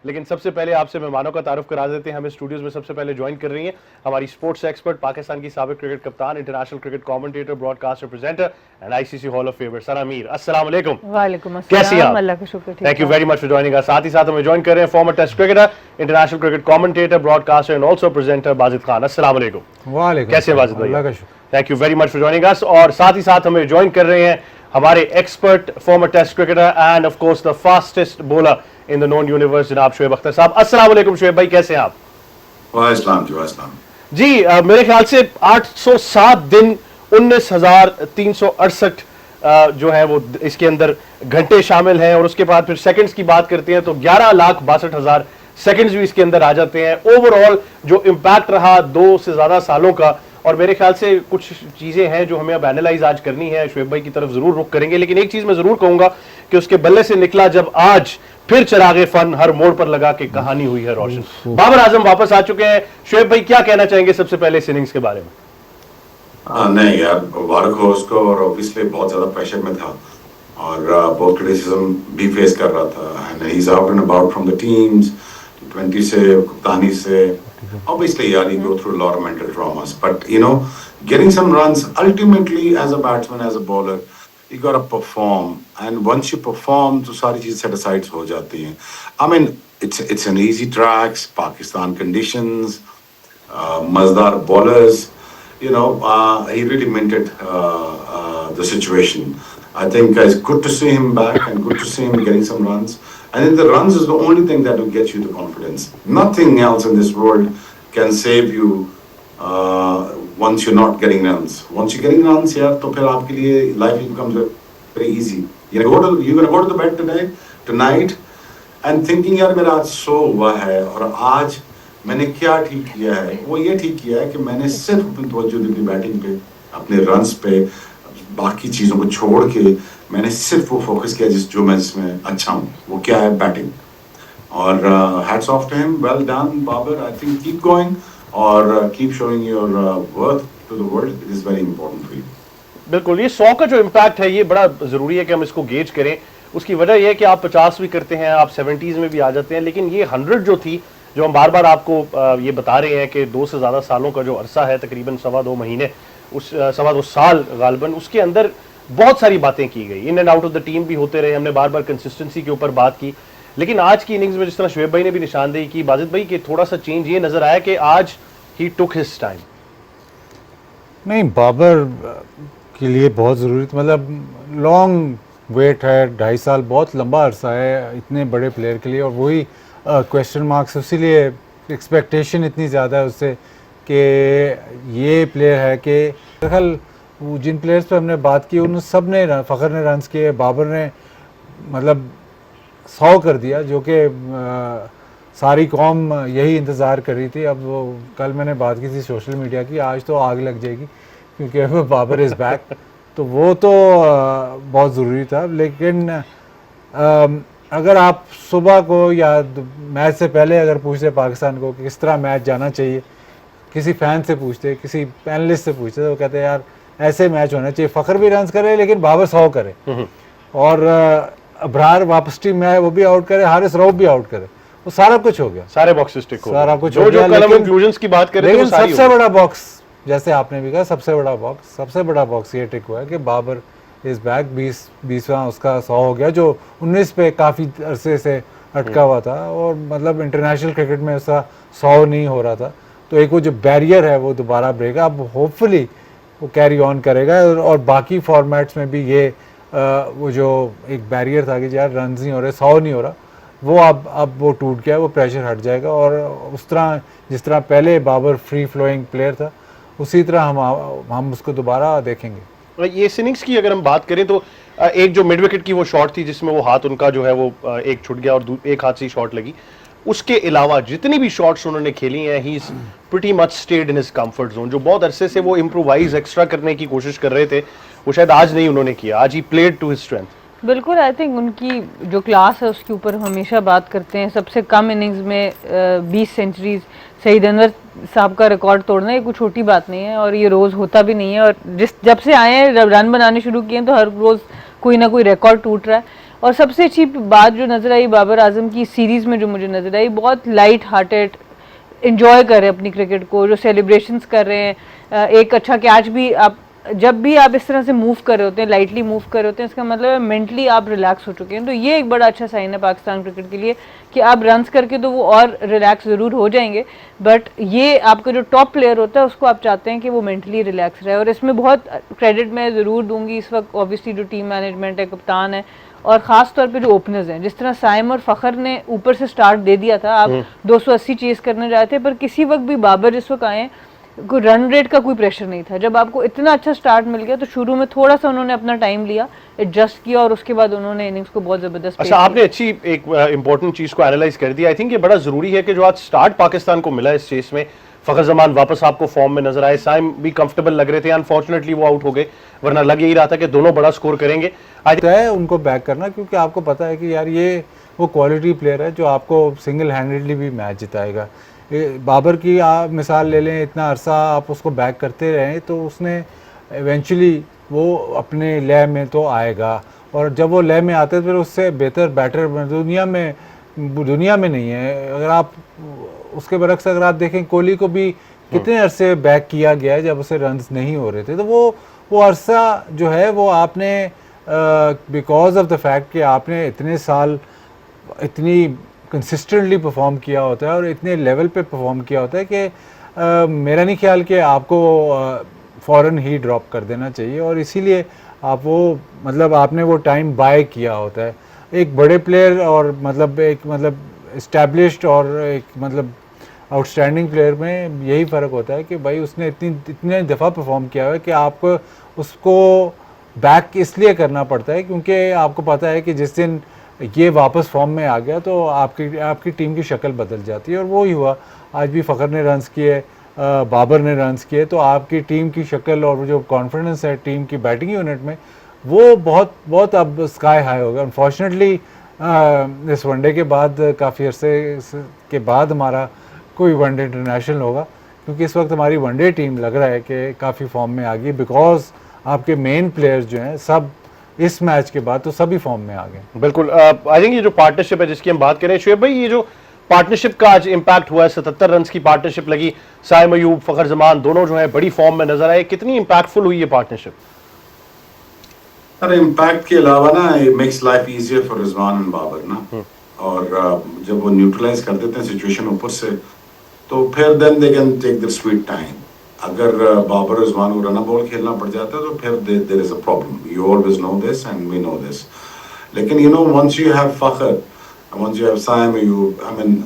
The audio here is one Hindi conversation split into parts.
लेकिन सबसे पहले आपसे मेहमानों का तारुफ करा देते हैं। हमें स्टूडियोज में सबसे पहले ज्वाइन कर रही हैं हमारी स्पोर्ट्स एक्सपर्ट, पाकिस्तान की साबिक क्रिकेट कप्तान, international cricket commentator, broadcaster, presenter and ICC hall of fame Sana Mir. अस्सलाम वालेकुम। वालेकुम कैसी हैं अस्सलाम, आप? अल्लाह का शुक्र। Thank you very much for joining us. साथ ही साथ हमें ज्वाइन कर रहे हैं former test cricketer, international cricket commentator, broadcaster and also presenter Bajid Khan. अस्सलाम वालेकुम। वालेकुम। कैसे हैं बाजिद भाई? अल्लाह का शुक्र। Thank you very much for joining अस। और साथ ही साथ हमें ज्वाइन कर रहे हैं हमारे expert, former test cricketer and of course the fastest bowler in the known universe, जनाब शुएब अख्तर साहब। अस्सलाम वालेकुम शुएब भाई, कैसे हैं आप? वालेकुम जी। जी मेरे ख्याल से 807 दिन 19,368 जो है वो इसके अंदर घंटे शामिल हैं, और उसके बाद फिर सेकंड्स की बात करते हैं तो 11,62,000 सेकंड्स भी इसके अंदर आ जाते हैं। ओवरऑल जो इम्पैक्ट रहा 2 से ज्यादा सालों का, और मेरे ख्याल से कुछ चीजें हैं जो हमें अब एनालाइज आज करनी है। शुएब भाई की तरफ जरूर रुख करेंगे, लेकिन एक चीज मैं जरूर कहूंगा कि उसके बल्ले से निकला जब आज फिर चिरागे फन हर मोड़ पर लगा के कहानी हुई है रोशन। बाबर आजम वापस आ चुके हैं। शुएब भाई क्या कहना चाहेंगे सबसे पहले इस इनिंग्स के बारे में? नहीं यार, मुबारक हो उसको। और ऑब्वियसली बहुत ज्यादा प्रेशर में था और बहुत क्रिटिसिज्म भी फेस कर रहा था। And he is out and about from the teams, T20 से, कप्तानी से। Obviously यार, you go through a lot of mental traumas, but you know, getting some runs, ultimately as a batsman, as a bowler, you got to perform, and once you perform तो सारी चीज़ set aside हो जाती हैं। I mean, it's an easy tracks, Pakistan conditions, मज़ेदार bowlers, you know, he really minted the situation. I think it's good to see him back and good to see him getting some runs. And then the runs is the only thing that will get you the confidence. Nothing else in this world can save you once you're not getting runs. Once you're getting runs, यार, तो फिर आपके लिए life becomes very easy. You're gonna go to the bed tonight, and thinking यार मेरा आज सो हुआ है और आज मैंने क्या ठीक किया है। वो ये ठीक किया है कि मैंने सिर्फ अपनी तवज्जो दी अपनी बैटिंग पे, अपने रन्स पे, बाकी चीज़ों को छोड़ के मैंने सिर्फ वो फोकस किया जिसमें अच्छा हूँ, वो क्या है, बैटिंग। और hats off to him, well done Babar. I think keep going और keep showing your worth to the world, it is very important for you. बिल्कुल, ये 100 का जो इम्पैक्ट है ये बड़ा जरूरी है कि हम इसको गेज करें। उसकी वजह यह है कि आप 50 भी करते हैं, आप 70s में भी आ जाते हैं, लेकिन ये 100 जो थी, जो हम बार बार आपको ये बता रहे हैं कि 2 से ज़्यादा सालों का जो अरसा है, तकरीबन 2.25 महीने, उस 2.25 साल गालिबन, उसके अंदर बहुत सारी बातें की गई, in and out of the team भी होते रहे। हमने बार बार कंसिस्टेंसी के ऊपर बात की, लेकिन आज की इनिंग्स में जिस तरह शुएब भाई ने भी निशानदेही की, बाजिद भाई, कि थोड़ा सा चेंज ये नजर आया कि आज ही टुक हिज टाइम। नहीं, बाबर के लिए बहुत ज़रूरी, मतलब लॉन्ग वेट है, 2.5 साल बहुत लंबा अरसा है इतने बड़े प्लेयर के लिए, और वही क्वेश्चन मार्क्स, इसीलिए एक्सपेक्टेशन इतनी ज़्यादा है उससे कि ये प्लेयर है कि दरअसल जिन प्लेयर्स पे हमने बात की उन सब ने, फ़खर ने रन्स किए, बाबर ने मतलब 100 कर दिया, जो कि सारी कौम यही इंतज़ार कर रही थी। अब वो कल मैंने बात की थी सोशल मीडिया की, आज तो आग लग जाएगी क्योंकि बाबर इज़ बैक, तो वो तो बहुत ज़रूरी था। लेकिन अगर आप सुबह को या मैच से पहले अगर पूछते पाकिस्तान को कि किस तरह मैच जाना चाहिए, किसी फ़ैन से पूछते, किसी पैनलिस्ट से पूछते, तो वो कहते हैं यार ऐसे मैच होना चाहिए, फ़खर भी रन्स करे लेकिन बाबर 100 करे, और अबरार वापस टीम में आए वो भी आउट करे, हारिस रऊफ भी आउट करे, वो सारा कुछ हो गया, सारे बॉक्सेस टिक हो गए, सारा कुछ जो जो कलम इंक्लूजन्स की बात करें, लेकिन सबसे बड़ा बॉक्स, जैसे आपने भी कहा, सबसे बड़ा बॉक्स ये टिक हुआ है कि बाबर इस बैक 20वां उसका 100 हो गया, जो 19 पे काफ़ी अरसे से अटका हुआ था, और मतलब इंटरनेशनल क्रिकेट में उसका 100 नहीं हो रहा था, तो एक वो जो बैरियर है वो दोबारा ब्रेक, अब होपफुली वो कैरी ऑन करेगा, और बाकी फॉर्मेट्स में भी ये वो जो एक बैरियर था कि यार रन्स नहीं हो रहे, 100 नहीं हो रहा, वो अब वो टूट गया, वो प्रेशर हट जाएगा, और उस तरह जिस तरह पहले बाबर फ्री फ्लोइंग प्लेयर था, उसी तरह हम उसको दोबारा देखेंगे। ये इनिंग्स की अगर हम बात करें तो एक जो मिड विकेट की वो शॉट थी जिसमें वो हाथ उनका जो है वो एक छूट गया और एक हाथ से शॉट लगी, उसके अलावा जितनी भी शॉट्स उन्होंने खेली हैं, he is pretty much stayed in his comfort zone. जो बहुत अरसे से वो इम्प्रोवाइज एक्स्ट्रा करने की कोशिश कर रहे थे, वो शायद आज नहीं उन्होंने किया, आज ही प्लेड टू हिज स्ट्रेंथ। बिल्कुल, आई थिंक उनकी जो क्लास है उसके ऊपर हमेशा बात करते हैं। सबसे कम इनिंग्स में 20 सेंचुरीज सईद अनवर साहब का रिकॉर्ड तोड़ना ये कोई छोटी बात नहीं है, और ये रोज़ होता भी नहीं है, और जब से आए हैं, रन बनाने शुरू किए हैं, तो हर रोज़ कोई ना कोई रिकॉर्ड टूट रहा है। और सबसे अच्छी बात जो नज़र आई बाबर आजम की सीरीज़ में, जो मुझे नज़र आई, बहुत लाइट हार्टेड इंजॉय कर रहे हैं अपनी क्रिकेट को, जो सेलिब्रेशंस कर रहे हैं। एक अच्छा कैच भी, आप जब भी आप इस तरह से मूव कर रहे होते हैं, लाइटली मूव कर रहे होते हैं, इसका मतलब है मेंटली आप रिलैक्स हो चुके हैं। तो ये एक बड़ा अच्छा साइन है पाकिस्तान क्रिकेट के लिए कि आप रन्स करके तो वो और रिलैक्स ज़रूर हो जाएंगे, बट ये आपका जो टॉप प्लेयर होता है उसको आप चाहते हैं कि वो मेंटली रिलैक्स रहे। और इसमें बहुत क्रेडिट मैं ज़रूर दूंगी इस वक्त ऑब्वियसली जो टीम मैनेजमेंट है, कप्तान है, और ख़ास तौर पे जो ओपनर्स हैं। जिस तरह साइम और फ़खर ने ऊपर से स्टार्ट दे दिया था, आप 280 चेस करने जाए थे, पर किसी वक्त भी बाबर जिस वक्त आए, कोई रन रेट का कोई प्रेशर नहीं था। जब आपको इतना अच्छा स्टार्ट मिल गया तो शुरू में थोड़ा सा उन्होंने अपना टाइम लिया, एडजस्ट किया, और उसके बाद उन्होंने इनिंग्स को बहुत ज़बरदस्त। अच्छा, आपने अच्छी एक इंपॉर्टेंट चीज़ को एनालाइज कर दिया। आई थिंक ये बड़ा ज़रूरी है कि जो आज स्टार्ट पाकिस्तान को मिला इस चेस में, फ़खर जमान वापस आपको फॉर्म में नजर आए, साइम भी कंफर्टेबल लग रहे थे, अनफॉर्चुनेटली वो आउट हो गए, वरना लग यही रहा था कि दोनों बड़ा स्कोर करेंगे। है उनको बैक करना, क्योंकि आपको पता है कि यार ये वो क्वालिटी प्लेयर है जो आपको सिंगल हैंडेडली भी मैच जिताएगा। बाबर की आप मिसाल ले लें, इतना अरसा आप उसको बैक करते रहें तो उसने इवेंचुअली वो अपने लय में तो आएगा, और जब वो लय में आते फिर उससे बेहतर बैटर दुनिया में नहीं है। अगर आप उसके बरक्स अगर आप देखें, कोहली को भी कितने अरसे बैक किया गया है जब उसे रन्स नहीं हो रहे थे, तो वो अरसा जो है वो आपने बिकॉज ऑफ द फैक्ट कि आपने इतने साल इतनी कंसिस्टेंटली परफॉर्म किया होता है और इतने लेवल पे परफॉर्म किया होता है कि मेरा नहीं ख्याल कि आपको फ़ौरन ही ड्रॉप कर देना चाहिए, और इसीलिए आप वो मतलब आपने वो टाइम बाय किया होता है। एक बड़े प्लेयर और मतलब इस्टेब्लिश्ड और एक मतलब आउटस्टैंडिंग प्लेयर में यही फ़र्क होता है कि भाई उसने इतने दफ़ा परफॉर्म किया है कि आपको उसको बैक इसलिए करना पड़ता है क्योंकि आपको पता है कि जिस दिन ये वापस फॉर्म में आ गया तो आपकी टीम की शक्ल बदल जाती है, और वो ही हुआ। आज भी फ़खर ने रन्स किए, बाबर ने रन्स किए, तो आपकी टीम की शक्ल और जो कॉन्फिडेंस है टीम की बैटिंग यूनिट में वो बहुत अब स्काई हाई होगा। अनफॉर्चुनेटली इस वनडे के बाद काफ़ी अरसे के बाद हमारा कोई वनडे इंटरनेशनल होगा, क्योंकि इस वक्त हमारी वनडे टीम लग रहा है कि काफ़ी फॉर्म में आ गई, बिकॉज आपके मेन प्लेयर्स जो हैं सब इस मैच के बाद तो सभी फॉर्म में आ गए। बिल्कुल। आई थिंक ये जो पार्टनरशिप है जिसकी हम बात करें शुएब भाई, ये जो पार्टनरशिप का आज इम्पैक्ट हुआ है, 77 रन की पार्टनरशिप लगी, साइम अयूब, फ़खर जमान दोनों जो है बड़ी फॉर्म में नजर आए, कितनी इम्पैक्टफुल हुई ये पार्टनरशिप? अरे इम्पैक्ट के अलावा ना, it makes life easier for Rizwan and Babar ना, और जब वो न्यूट्रलाइज कर देते हैं सिचुएशन ऊपर से, तो फिर then they can take their sweet time. अगर बाबर रिजवान को रन बॉल खेलना पड़ जाता है तो फिर there is a problem. You always know this and we know this. लेकिन you know once you have Fakhar, once you have Saim, I mean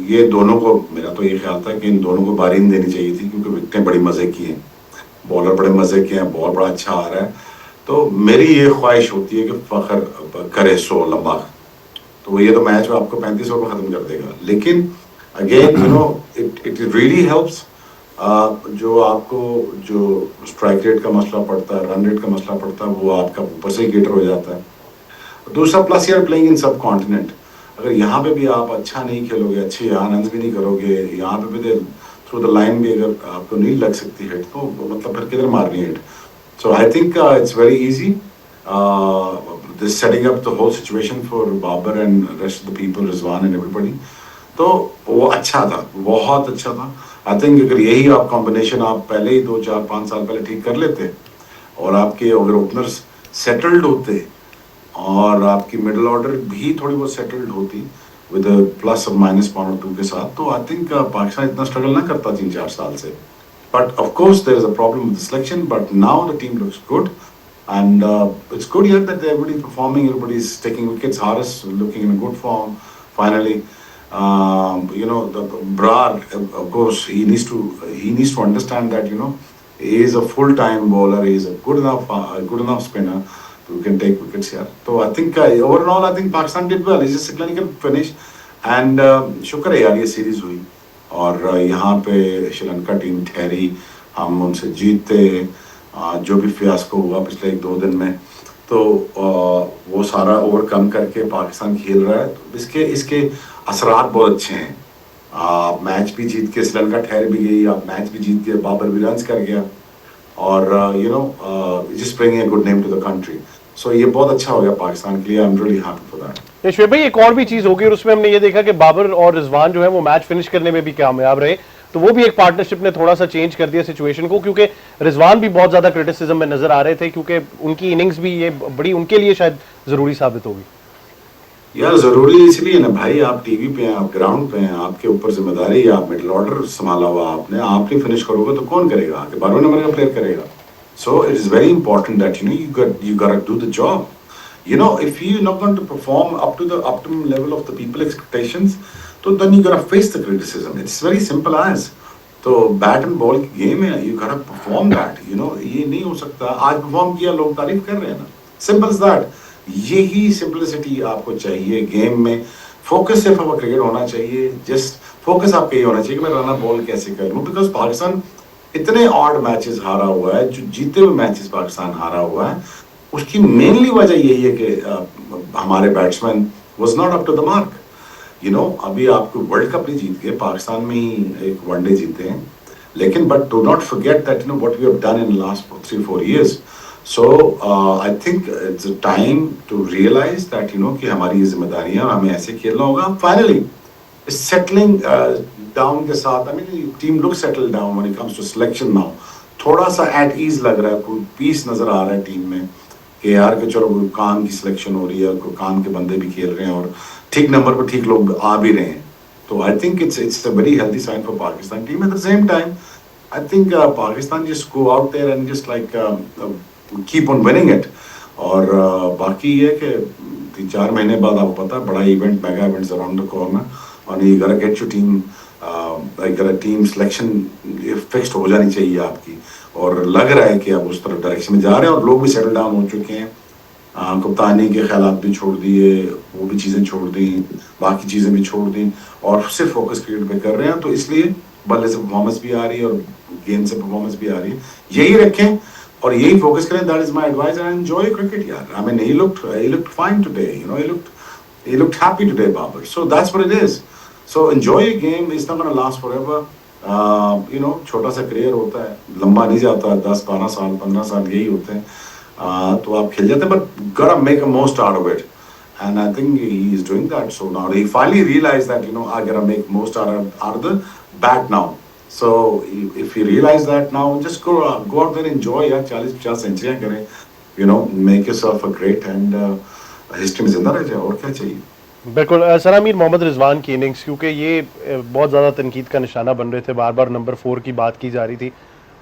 ये दोनों को, मेरा तो ये ख्याल था कि इन दोनों को बारी नहीं देनी चाहिए थी, क्योंकि विकेटें बड़ी मज़े की हैं, बॉलर बड़े मज़े के हैं, बॉल बड़ा अच्छा आ रहा है। तो मेरी ये ख्वाहिश होती है कि फ़खर करे 100 लंबा, तो ये तो मैच में आपको 35 ओवर ख़त्म कर देगा। लेकिन again you know it really helps. जो आपको जो स्ट्राइक रेट का मसला पड़ता है, रन रेट का मसला पड़ता है, वो आपका ऊपर से ही गेटर हो जाता है। दूसरा प्लस यार प्लेइंग इन सब कॉन्टिनेंट, अगर यहाँ पे भी आप अच्छा नहीं खेलोगे, अच्छे यहाँ रन भी नहीं करोगे, यहाँ पे भी थ्रू द लाइन भी अगर आपको नहीं लग सकती हिट, तो मतलब फिर किधर मारनी है hit. So I think it's very easy this setting up the whole situation for Babar and rest of the people, Rizwan and everybody. तो वो अच्छा था, बहुत अच्छा था। आई थिंक अगर यही आप कॉम्बिनेशन आप पहले ही 2, 4, 5 साल पहले ठीक कर लेते, और आपके अगर ओपनर्स सेटल्ड होते और आपकी मिडिल ऑर्डर भी थोड़ी बहुत सेटल्ड होती विद प्लस और माइनस 1 और 2 के साथ, तो आई थिंक पाकिस्तान इतना स्ट्रगल ना करता 3-4 साल से। But of course there is a problem with selection, but now the team looks good and it's good here that everybody performing, everybody's taking wickets. Haris looking in a good form finally. You know, the Brar, of course, he needs to understand that, you know, he is a full-time bowler, he is a good enough spinner who can take wickets here. So I think overall I think Pakistan did well. It's just a clinical finish, and शुक्र है यार ये सीरीज हुई, और यहाँ पे श्रीलंका टीम ठहरी, हम उनसे जीतते, जो भी फियास्को हुआ पिछले 1-2 दिन में, तो वो सारा ओवरकम करके पाकिस्तान खेल रहा है। तो इसके असरात बहुत अच्छे हैं। मैच भी जीत के श्रीलंका ठहर भी गई, आप मैच भी जीत के, बाबर भी रन्स कर गया, और you know just bringing a good name to the country. So ये बहुत अच्छा हो गया पाकिस्तान के लिए, I am really happy for that. Shoaib भाई एक और भी चीज होगी और उसमें हमने ये देखा कि बाबर और रिजवान जो है वो मैच फिनिश करने में भी कामयाब रहे, तो वो भी एक पार्टनरशिप ने थोड़ा सा चेंज कर दिया सिचुएशन को, क्योंकि रिजवान भी बहुत ज्यादा क्रिटिसिज्म में नजर आ रहे थे क्योंकि उनकी इनिंग्स भी ये बड़ी उनके लिए शायद जरूरी साबित होगी। यार जरूरी इसलिए ना भाई, आप टीवी पे हैं, आप ग्राउंड पे हैं, आपके ऊपर जिम्मेदारी है, आप मिडिल ऑर्डर संभाला हुआ आपने, आप नहीं फिनिश करोगे तो कौन करेगा, आगे 12वें नंबर का प्लेयर करेगा। So it is very important that you gotta do the job. If you're not going to perform up to the optimum level of the people expectations, तो then you gotta face the criticism. It's very simple as. तो बैट एंड बॉल की गेम है, you gotta perform that. ये नहीं हो सकता आज परफॉर्म किया लोग तारीफ कर रहे हैं ना, सिंपल as that. यही सिंपलिसिटी आपको चाहिए गेम में। फोकस सिर्फ आपका क्रिकेट होना चाहिए, जस्ट फोकस आपका ये होना चाहिए कि मैं रन बॉल कैसे कर लूं, बिकॉज पाकिस्तान इतने ऑड मैचेस हारा हुआ है, जो जीते हुए मैचेस पाकिस्तान हारा हुआ है, उसकी मेनली वजह यही है कि हमारे batsman was not up to the mark. अभी आपको वर्ल्ड कप नहीं जीत गए, पाकिस्तान में ही एक वनडे जीते हैं, लेकिन but do not forget that what we have done in last 3-4 years. So I think it's a time to realize that कि हमारी ये जिम्मेदारियां, हमें ऐसे खेलना होगा। Finally, settling down के साथ, I mean team looks settled down when it comes to selection now. थोड़ा सा at ease लग रहा है, कोई पीस नजर आ रहा है टीम में कि यार कि चलो कान की सिलेक्शन हो रही है, कान के बंदे भी खेल रहे हैं और ठीक नंबर पर ठीक लोग आ भी रहे हैं। तो I think it's a very healthy sign for Pakistan team. At the same time, I think Pakistan just go out there and just like keep on winning it. और बाकी ये कि 3-4 महीने बाद आपको पता है बड़ा event, mega events around the corner, और you gotta get your team, team selection fixed हो जानी चाहिए आपकी, और लग रहा है कि आप उस तरफ डायरेक्शन में जा रहे हैं और लोग भी सेटल डाउन हो चुके हैं। कप्तानी के ख्यालात भी छोड़ दिए, वो भी चीज़ें छोड़ दी, बाकी चीज़ें भी छोड़ दी और सिर्फ फोकस क्रिकेट पे कर रहे हैं। तो इसलिए बल्ले से परफॉर्मेंस भी आ रही है और गेंद से परफॉर्मेंस भी आ रही है। यही रखें और यही फोकस करें, that is my advice, and enjoy cricket यार। I mean he looked fine today, he looked happy today, Babar. So that's what it is. So enjoy your game. It's not going to last forever. छोटा सा करियर होता है, लंबा नहीं जाता, 10-12 साल 15 साल यही होते हैं। तो आप खेल जाते हैं, but gotta make a most out of it. And I think he is doing that. So now he finally realized that I gotta make most out of the bat now. So if you realize that now, just go out there, enjoy यार, 40-50 सेंचुरियां करें, make yourself a great, and history में जिंदा रह जाए, और क्या चाहिए। बिल्कुल सर, अमीर मोहम्मद रिजवान की इनिंग्स, क्योंकि ये बहुत ज़्यादा तनकीद का निशाना बन रहे थे, बार बार नंबर 4 की बात की जा रही थी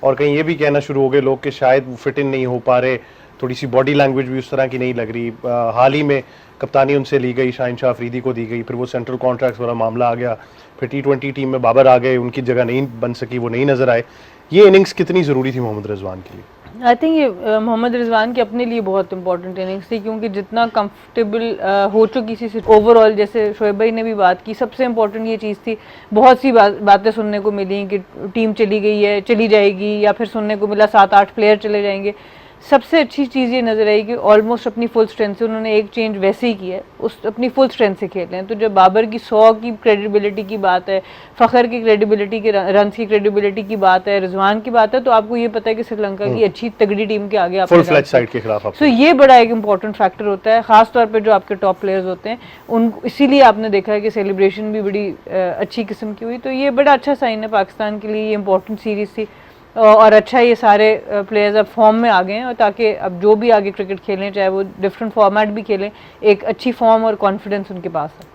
और कहीं ये भी कहना शुरू हो गए लोग कि शायद वो फिट इन नहीं हो पा रहे, थोड़ी सी बॉडी लैंग्वेज भी उस तरह की नहीं लग रही। हाल ही में कप्तानी उनसे ली गई, शाहीन शाह अफरीदी को दी गई, फिर वो सेंट्रल कॉन्ट्रैक्ट्स वाला मामला आ गया, फिर T20 टीम में बाबर आ गए, उनकी जगह नहीं बन सकी, वो नहीं नज़र आए। ये इनिंग्स कितनी ज़रूरी थी मोहम्मद रिजवान के लिए? आई थिंक ये मोहम्मद रिजवान की अपने लिए बहुत इंपॉर्टेंट इनिंग्स थी, क्योंकि जितना कंफर्टेबल हो चुकी थी ओवरऑल, जैसे शोएब भाई ने भी बात की, सबसे इम्पोर्टेंट ये चीज़ थी। बहुत सी बातें सुनने को मिली कि टीम चली गई है, चली जाएगी, या फिर सुनने को मिला 7-8 प्लेयर चले जाएंगे। सबसे अच्छी चीज़ ये नज़र आई कि ऑलमोस्ट अपनी फुल स्ट्रेंथ से उन्होंने एक चेंज वैसे ही किया है, उस अपनी फुल स्ट्रेंथ से खेल रहे हैं। तो जब बाबर की 100 की क्रेडिबिलिटी की बात है, फ़खर की क्रेडिबिलिटी के रन की क्रेडिबिलिटी की बात है, रिजवान की बात है, तो आपको ये पता है कि श्रीलंका की अच्छी तगड़ी टीम के आगे फुल फ्लैट साइड के खिलाफ। सो ये बड़ा एक इंपॉर्टेंट फैक्टर होता है, खासतौर पर जो आपके टॉप प्लेयर्स होते हैं उन, इसीलिए आपने देखा है कि सेलिब्रेशन भी बड़ी अच्छी किस्म की हुई। तो ये बड़ा अच्छा साइन है पाकिस्तान के लिए, ये इंपॉर्टेंट सीरीज़ थी और अच्छा ये सारे प्लेयर्स अब फॉर्म में आ गए हैं, और ताकि अब जो भी आगे क्रिकेट खेलें, चाहे वो डिफरेंट फॉर्मेट भी खेलें, एक अच्छी फॉर्म और कॉन्फिडेंस उनके पास है।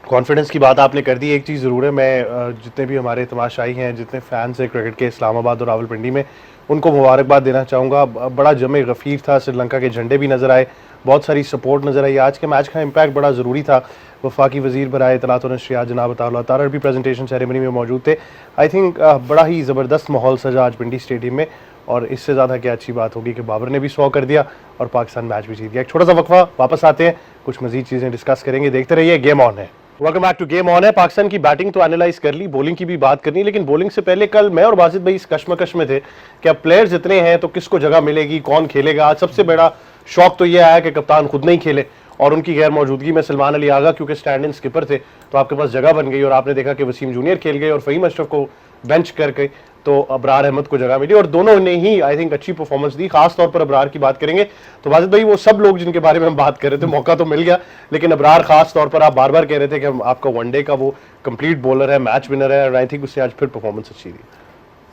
कॉन्फिडेंस की बात आपने कर दी। एक चीज़ ज़रूर है, मैं जितने भी हमारे तमाशाई हैं, जितने फैंस हैं क्रिकेट के इस्लामाबाद और रावलपिंडी में, उनको मुबारकबाद देना चाहूँगा। बड़ा जमे गफ़ीर था, श्रीलंका के झंडे भी नज़र आए, बहुत सारी सपोर्ट नज़र आई। आज के मैच का इम्पैक्ट बड़ा ज़रूरी था। वफाकी वज़ीर बराए इत्तलात व नशरियात जनाब अताउल्लाह तारड़ भी प्रेजेंटेशन सेरेमनी में मौजूद थे। आई थिंक बड़ा ही ज़बरदस्त माहौल सजा आज पिंडी स्टेडियम में, और इससे ज़्यादा क्या अच्छी बात होगी कि बाबर ने भी 100 कर दिया और पाकिस्तान मैच भी जीत गया। एक छोटा सा वक्फा, वापस आते हैं, कुछ मजीद चीज़ें डिस्कस करेंगे। देखते रहिए, गेम ऑन है। Welcome back to game on है। पाकिस्तान की बैटिंग तो एनालाइज कर ली, बॉलिंग की भी बात करनी, लेकिन बॉलिंग से पहले कल मैं और बाजिद भाई इस कश्मकश में थे कि अब प्लेयर्स इतने हैं तो किसको जगह मिलेगी, कौन खेलेगा। आज सबसे बड़ा शौक तो यह आया कि कप्तान खुद नहीं खेले, और उनकी गैर मौजूदगी में सलमान अली आगा क्योंकि स्टैंड इन स्किपर थे तो आपके पास जगह बन गई, और आपने देखा कि वसीम जूनियर खेल गए और फ़हीम अशरफ को बेंच कर गए। तो अबरार अहमद को जगह मिली और दोनों ने ही आई थिंक अच्छी परफॉर्मेंस दी। खास तौर पर अबरार की बात करेंगे तो वाजिद भाई वो सब लोग जिनके बारे में हम बात कर रहे थे मौका तो मिल गया, लेकिन अबरार खास तौर पर आप बार बार कह रहे थे कि आपका वनडे का वो कंप्लीट बॉलर है, मैच विनर है, और आई थिंक उससे आज फिर परफॉर्मेंस अच्छी दी।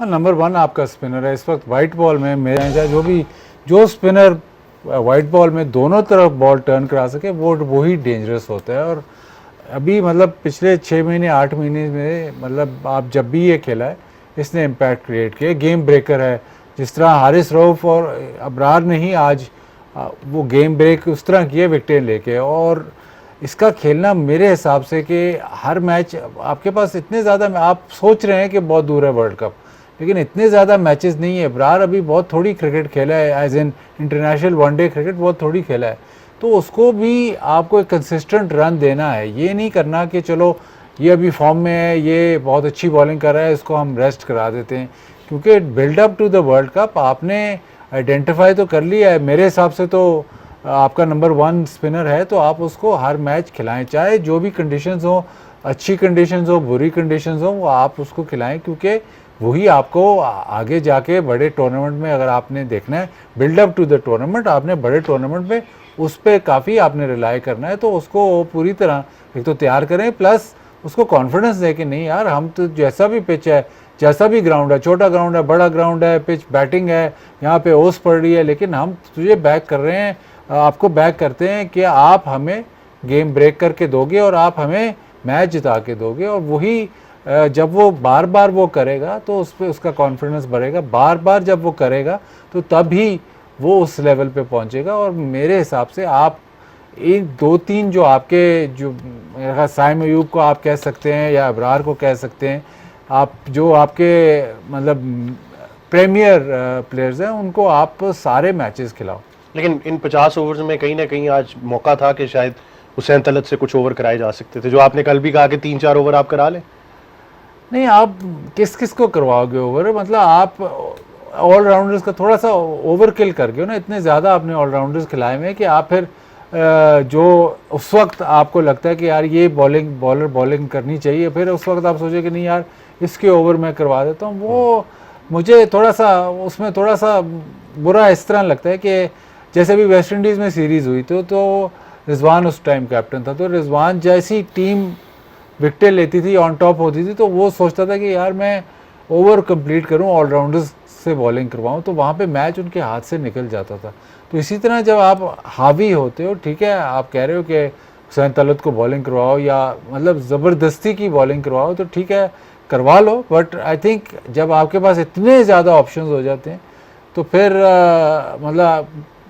हाँ, नंबर 1 आपका स्पिनर है इस वक्त वाइट बॉल में। मेरा जो स्पिनर वाइट बॉल में दोनों तरफ बॉल टर्न करा सके वो ही डेंजरस होता है। और अभी मतलब पिछले 6 महीने 8 महीने में मतलब आप जब भी ये खेला है इसने इम्पैक्ट क्रिएट किया, गेम ब्रेकर है। जिस तरह हारिस रऊफ और अबरार ने ही आज वो गेम ब्रेक उस तरह किए विकेटें लेके। और इसका खेलना मेरे हिसाब से कि हर मैच आपके पास इतने ज़्यादा, आप सोच रहे हैं कि बहुत दूर है वर्ल्ड कप, लेकिन इतने ज़्यादा मैचेस नहीं है। अबरार अभी बहुत थोड़ी क्रिकेट खेला है, as in international one day cricket बहुत थोड़ी खेला है, तो उसको भी आपको एक कंसिस्टेंट रन देना है। ये नहीं करना कि चलो ये अभी फॉर्म में है, ये बहुत अच्छी बॉलिंग कर रहा है, इसको हम रेस्ट करा देते हैं, क्योंकि buildup to the world cup आपने आइडेंटिफाई तो कर लिया है। मेरे हिसाब से तो आपका नंबर 1 स्पिनर है, तो आप उसको हर मैच खिलाएं, चाहे जो भी कंडीशंस हो, अच्छी कंडीशंस हो, बुरी कंडीशंस हो, वो आप उसको खिलाएं, क्योंकि वही आपको आगे जाके बड़े टूर्नामेंट में, अगर आपने देखना है बिल्डअप टू द टूर्नामेंट, आपने बड़े टूर्नामेंट में उस पर काफ़ी आपने रिलाई करना है। तो उसको पूरी तरह एक तो तैयार करें, प्लस उसको कॉन्फिडेंस दे कि नहीं यार, हम तो जैसा भी पिच है, जैसा भी ग्राउंड है, छोटा ग्राउंड है, बड़ा ग्राउंड है, पिच बैटिंग है, यहाँ पे ओस पड़ रही है, लेकिन हम तुझे बैक कर रहे हैं, आपको बैक करते हैं कि आप हमें गेम ब्रेक करके दोगे और आप हमें मैच जिता के दोगे। और वही जब वो बार बार वो करेगा तो उस पर उसका कॉन्फिडेंस बढ़ेगा, बार बार जब वो करेगा तो तब ही वो उस लेवल पे पहुंचेगा। और मेरे हिसाब से आप इन 2-3 जो आपके जो साइम अयूब को आप कह सकते हैं या अबरार को कह सकते हैं, आप जो आपके मतलब प्रीमियर प्लेयर्स हैं, उनको आप सारे मैचेस खिलाओ। लेकिन इन 50 ओवर्स में कहीं ना कहीं आज मौका था कि शायद हुसैन तलत से कुछ ओवर कराए जा सकते थे, जो आपने कल भी कहा कि 3-4 ओवर आप करा लें। नहीं, आप किस किस को करवाओगे ओवर? मतलब आप ऑलराउंडर्स का थोड़ा सा ओवर किल कर गए हो ना, इतने ज़्यादा आपने ऑलराउंडर्स खिलाए हुए हैं कि आप फिर जो उस वक्त आपको लगता है कि यार ये बॉलर बॉलिंग करनी चाहिए, फिर उस वक्त आप सोचे कि नहीं यार इसके ओवर मैं करवा देता हूँ। वो मुझे थोड़ा सा उसमें थोड़ा सा बुरा इस तरह लगता है कि जैसे भी वेस्ट इंडीज़ में सीरीज़ हुई तो रिजवान उस टाइम कैप्टन था, तो रिजवान जैसी टीम विकेटें लेती थी, ऑन टॉप होती थी, तो वो सोचता था कि यार मैं ओवर कंप्लीट करूं, ऑलराउंडर्स से बॉलिंग करवाऊं, तो वहाँ पे मैच उनके हाथ से निकल जाता था। तो इसी तरह जब आप हावी होते हो, ठीक है आप कह रहे हो कि हुसैन तलत को बॉलिंग करवाओ या मतलब ज़बरदस्ती की बॉलिंग करवाओ, तो ठीक है करवा लो, बट आई थिंक जब आपके पास इतने ज़्यादा ऑप्शंस हो जाते हैं तो फिर मतलब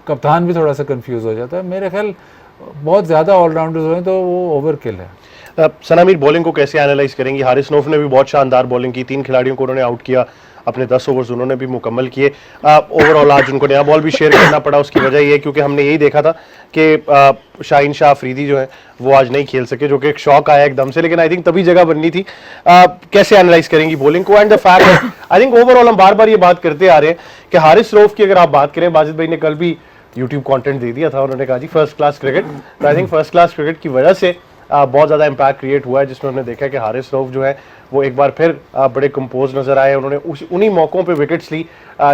कप्तान भी थोड़ा सा कंफ्यूज हो जाता है। मेरे ख्याल बहुत ज़्यादा ऑलराउंडर्स हुए तो वो ओवर किल है। सना मीर बॉलिंग को कैसे एनालाइज करेंगे? हारिस रऊफ ने भी बहुत शानदार बॉलिंग की, 3 खिलाड़ियों को उन्होंने आउट किया, अपने 10 ओवर्स उन्होंने भी मुकम्मल किए। ओवरऑल आज उनको नया बॉल भी शेयर करना पड़ा, उसकी वजह ये क्योंकि हमने यही देखा था कि शाहीन शाह अफरीदी जो है वो आज नहीं खेल सके, जो कि एक शौक आया एकदम से, लेकिन आई थिंक तभी जगह बननी थी। कैसे एनालाइज करेंगी बॉलिंग को? And the fact I think overall हम बार बार ये बात करते आ रहे हैं कि हारिस रऊफ की अगर आप बात करें, बाजिद भाई ने कल भी यूट्यूब कंटेंट दे दिया था, उन्होंने कहा जी फर्स्ट क्लास क्रिकेट, तो I think first class cricket की वजह से बहुत ज़्यादा इम्पैक्ट क्रिएट हुआ है, जिसमें उन्होंने देखा कि हारिस रऊफ जो है वो एक बार फिर बड़े कंपोज नजर आए। उन्होंने उन्हीं मौकों पे विकेट्स ली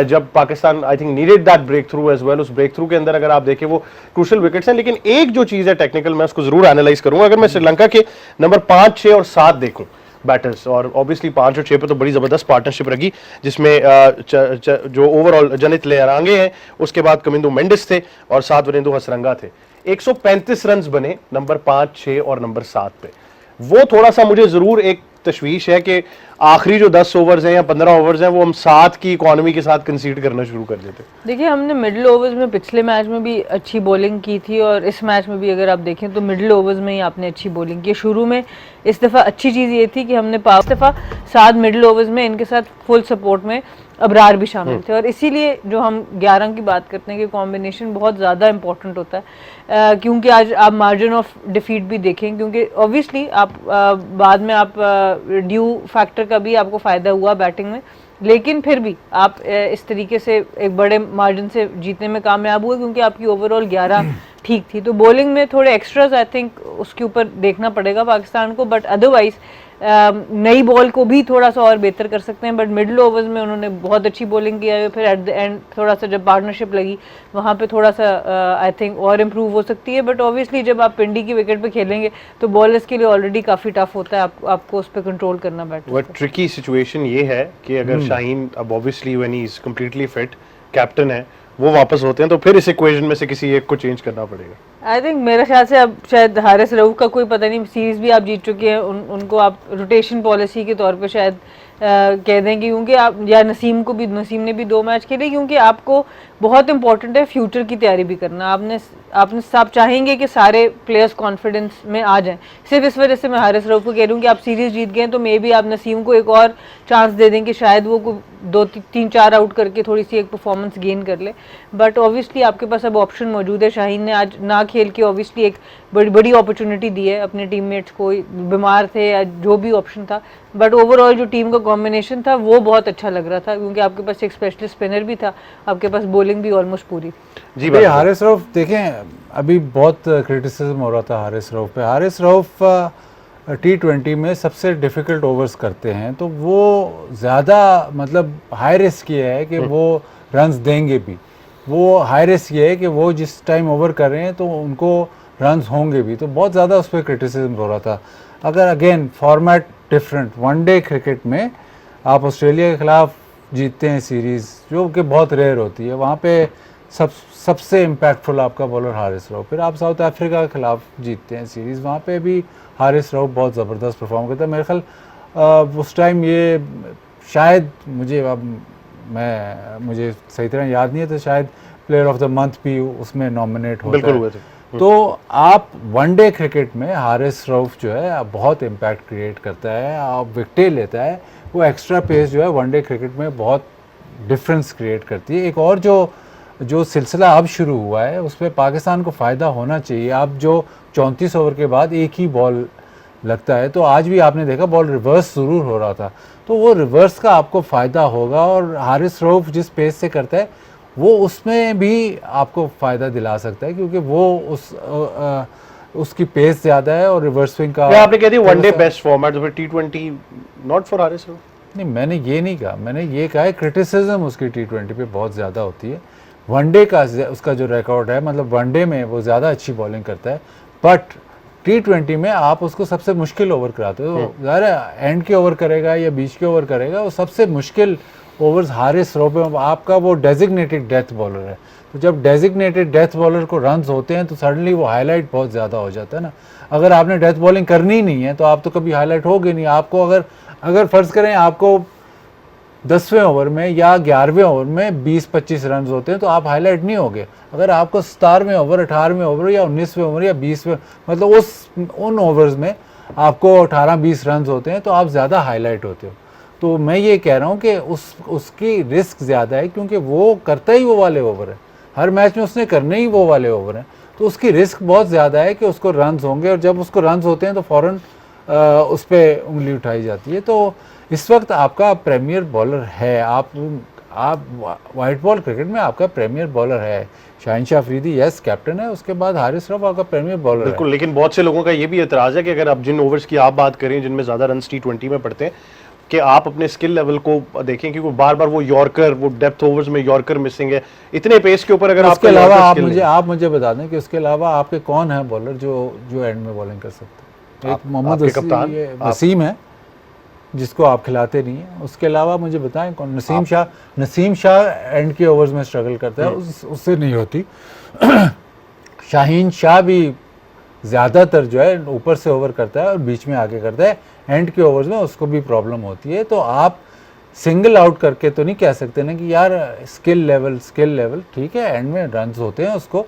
जब Pakistan I think needed that breakthrough as well. उस ब्रेक थ्रू के अंदर अगर आप देखें वो क्रूशल विकेट्स हैं, लेकिन एक जो चीज़ है टेक्निकल, मैं उसको जरूर एनालाइज करूंगा। अगर मैं श्रीलंका के नंबर 5, 6 और 7 देखूं बैटर्स, और ऑब्वियसली 5 और 6 पे तो बड़ी ज़बरदस्त पार्टनरशिप रही, जिसमें जो ओवरऑल जनित लेरांगे हैं, उसके बाद कमिंदो मेंडिस थे और 7 वरेंदु हसरंगा थे। 135 रन बने नंबर 5, 6 और नंबर 7 पे। वो थोड़ा सा मुझे जरूर एक तशवीश है कि आखिरी जो 10 ओवर्स हैं या 15 ओवर्स हैं वो हम 7 की इकोनॉमी के साथ कंसीड करना शुरू कर देते। देखिए हमने मिडिल ओवर्स में पिछले मैच में भी अच्छी बॉलिंग की थी और इस मैच में भी अगर आप देखें तो मिडिल ओवर्स में ही आपने अच्छी बॉलिंग की। शुरू में इस दफ़ा अच्छी चीज़ ये थी कि हमने 5 दफ़ा 7 मिडिल ओवर्स में इनके साथ फुल सपोर्ट में अबरार भी शामिल थे, और इसीलिए जो हम 11 की बात करते हैं कि कॉम्बिनेशन बहुत ज़्यादा इंपॉर्टेंट होता है, क्योंकि आज आप मार्जिन ऑफ डिफीट भी देखें, क्योंकि ऑब्वियसली आप बाद में आप ड्यू फैक्टर का भी आपको फ़ायदा हुआ बैटिंग में, लेकिन फिर भी आप इस तरीके से एक बड़े मार्जिन से जीतने में कामयाब हुए क्योंकि आपकी ओवरऑल 11 ठीक थी। तो बॉलिंग में थोड़े एक्स्ट्राज आई थिंक उसके ऊपर देखना पड़ेगा पाकिस्तान को, बट अदरवाइज नई बॉल को भी थोड़ा सा और बेहतर कर सकते हैं, बट मिडिल ओवर्स में उन्होंने बहुत अच्छी बॉलिंग किया है। फिर एट द एंड थोड़ा सा जब पार्टनरशिप लगी वहाँ पे थोड़ा सा आई थिंक और इम्प्रूव हो सकती है, बट ऑब्वियसली जब आप पिंडी की विकेट पे खेलेंगे तो बॉलर्स के लिए ऑलरेडी काफ़ी टफ होता है, आपको उस पर कंट्रोल करना बैटर। वो ट्रिकी सिचुएशन ये है कि अगर शाहीन अब obviously when he is completely fit captain है, वो वापस होते हैं तो फिर इस इक्वेशन में से किसी एक को चेंज करना पड़ेगा। आई थिंक मेरे ख्याल से अब शायद हारिस रऊफ का कोई पता नहीं, सीरीज भी आप जीत चुके हैं, उनको आप रोटेशन पॉलिसी के तौर पे शायद कह दें कि क्योंकि आप, या नसीम ने भी 2 मैच खेले, क्योंकि आपको बहुत इंपॉर्टेंट है फ्यूचर की तैयारी भी करना। आपने सब चाहेंगे कि सारे प्लेयर्स कॉन्फिडेंस में आ जाएं। सिर्फ इस वजह से मैं हारिस रऊफ को कह रही हूँ कि आप सीरीज जीत गए तो मे बी आप नसीम को एक और चांस दे दें कि शायद वो 2-3-4 आउट करके थोड़ी सी एक परफॉर्मेंस गेन कर ले। बट ऑब्वियसली आपके पास अब ऑप्शन मौजूद है। शाहीन ने आज ना खेल के ऑब्वियसली एक बड़ी अपॉर्चुनिटी दी है अपने टीममेट्स को, बीमार थे या जो भी ऑप्शन था, बट ओवरऑल जो टीम का कॉम्बिनेशन था वो बहुत अच्छा लग रहा था, क्योंकि आपके पास एक स्पेशलिस्ट स्पिनर भी था, आपके पास बॉलिंग भी ऑलमोस्ट पूरी। जी भाई, हारिस रऊफ देखें, अभी बहुत क्रिटिसिज्म हो रहा था हारिस रऊफ पे। हारिस रऊफ T20 में सबसे डिफ़िकल्ट ओवर्स करते हैं, तो वो ज़्यादा मतलब हाई रिस्क ये है कि वो रन्स देंगे भी, वो हाई रिस्क ये है कि वो जिस टाइम ओवर कर रहे हैं तो उनको रन्स होंगे भी, तो बहुत ज़्यादा उस पर क्रिटिसिज्म हो रहा था। अगर again format different, one day cricket में आप ऑस्ट्रेलिया के ख़िलाफ़ जीतते हैं सीरीज़, जो कि बहुत रेयर होती है, वहाँ पे सबसे इम्पैक्टफुल आपका बॉलर हारिस रऊफ। फिर आप साउथ अफ्रीका के खिलाफ जीतते हैं सीरीज़, वहाँ पे भी हारिस रऊफ बहुत ज़बरदस्त परफॉर्म करता है। मेरे ख्याल उस टाइम ये शायद मुझे सही तरह याद नहीं है, तो शायद प्लेयर ऑफ द मंथ भी उसमें नॉमिनेट होता है। तो आप वनडे क्रिकेट में हारिस रऊफ जो है बहुत इम्पैक्ट क्रिएट करता है, आप विकेटें लेता है, वो एक्स्ट्रा पेस जो है वनडे क्रिकेट में बहुत डिफरेंस क्रिएट करती है। एक और जो सिलसिला अब शुरू हुआ है उसमें पाकिस्तान को फ़ायदा होना चाहिए। अब जो 34 ओवर के बाद एक ही बॉल लगता है, तो आज भी आपने देखा बॉल रिवर्स ज़रूर हो रहा था, तो वो रिवर्स का आपको फ़ायदा होगा, और हारिस रऊफ जिस पेस से करता है वो उसमें भी आपको फ़ायदा दिला सकता है, क्योंकि वो उसकी पेस ज़्यादा है और रिवर्स स्विंग का। आपने कह दी वनडे बेस्ट फॉर्मेट, तो फिर T20 not for Haris Rauf? नहीं, मैंने ये नहीं कहा, मैंने ये कहा है क्रिटिसिज्म उसकी T20 पे बहुत ज़्यादा होती है। वनडे का उसका जो रिकॉर्ड है, मतलब वनडे में वो ज़्यादा अच्छी बॉलिंग करता है, बट T20 में आप उसको सबसे मुश्किल ओवर कराते हो। ज़्यादा एंड के ओवर करेगा या बीच के ओवर करेगा, वो सबसे मुश्किल ओवर्स हारिस रऊफ में। आपका वो डेजिग्नेटेड डेथ बॉलर है, तो जब डेजिग्नेटेड डेथ बॉलर को रन्स होते हैं तो सडनली वो हाईलाइट बहुत ज़्यादा हो जाता है ना। अगर आपने डेथ बॉलिंग करनी ही नहीं है तो आप तो कभी हाईलाइट होगे नहीं। आपको अगर फ़र्ज़ करें आपको 10वें ओवर में या 11वें ओवर में 20-25 रन होते हैं तो आप हाईलाइट नहीं होगे। अगर आपको 17वें ओवर, 18वें ओवर या 19वें ओवर या 20वें, मतलब उन ओवर्स में आपको 18-20 रन होते हैं तो आप ज़्यादा हाईलाइट होते हो। तो मैं ये कह रहा हूँ कि उसकी रिस्क ज़्यादा है, क्योंकि वो करता ही वो वाले ओवर है, हर मैच में उसने करने ही वो वाले ओवर हैं, तो उसकी रिस्क बहुत ज़्यादा है कि उसको रन्स होंगे, और जब उसको रन्स होते हैं तो फ़ौरन उस पर उंगली उठाई जाती है। तो इस वक्त आपका प्रीमियर बॉलर है, आप वाइट बॉल क्रिकेट में आपका प्रीमियर बॉलर है। शाहीन शाह अफरीदी यस कैप्टन है, उसके बाद हारिस रऊफ आपका प्रीमियर बॉलर है। बिल्कुल, लेकिन बहुत से लोगों का ये भी एतराज़ है कि अगर आप जिन ओवर्स की आप बात करें जिनमें ज़्यादा रन T20 में पड़ते हैं, कि आप अपने स्किल लेवल को देखें, क्योंकि बार बार वो यॉर्कर, वो डेप्थ ओवर्स में यॉर्कर मिसिंग है, इतने पेस के ऊपर अगर उसके अलावा आप मुझे बता दें कि उसके अलावा आपके कौन है बॉलर जो एंड में बॉलिंग कर सकते हैं? एक मोहम्मद वसीम है जिसको आप खिलाते नहीं हैं, उसके अलावा मुझे बताएं कौन? नसीम शाह एंड के ओवर्स में स्ट्रगल करता है, उससे नहीं होती। शाहीन शाह भी ज़्यादातर जो है ऊपर से ओवर करता है और बीच में आके करता है, एंड के ओवर्स में उसको भी प्रॉब्लम होती है। तो आप सिंगल आउट करके तो नहीं कह सकते ना कि यार स्किल लेवल ठीक है, एंड में रन्स होते हैं उसको,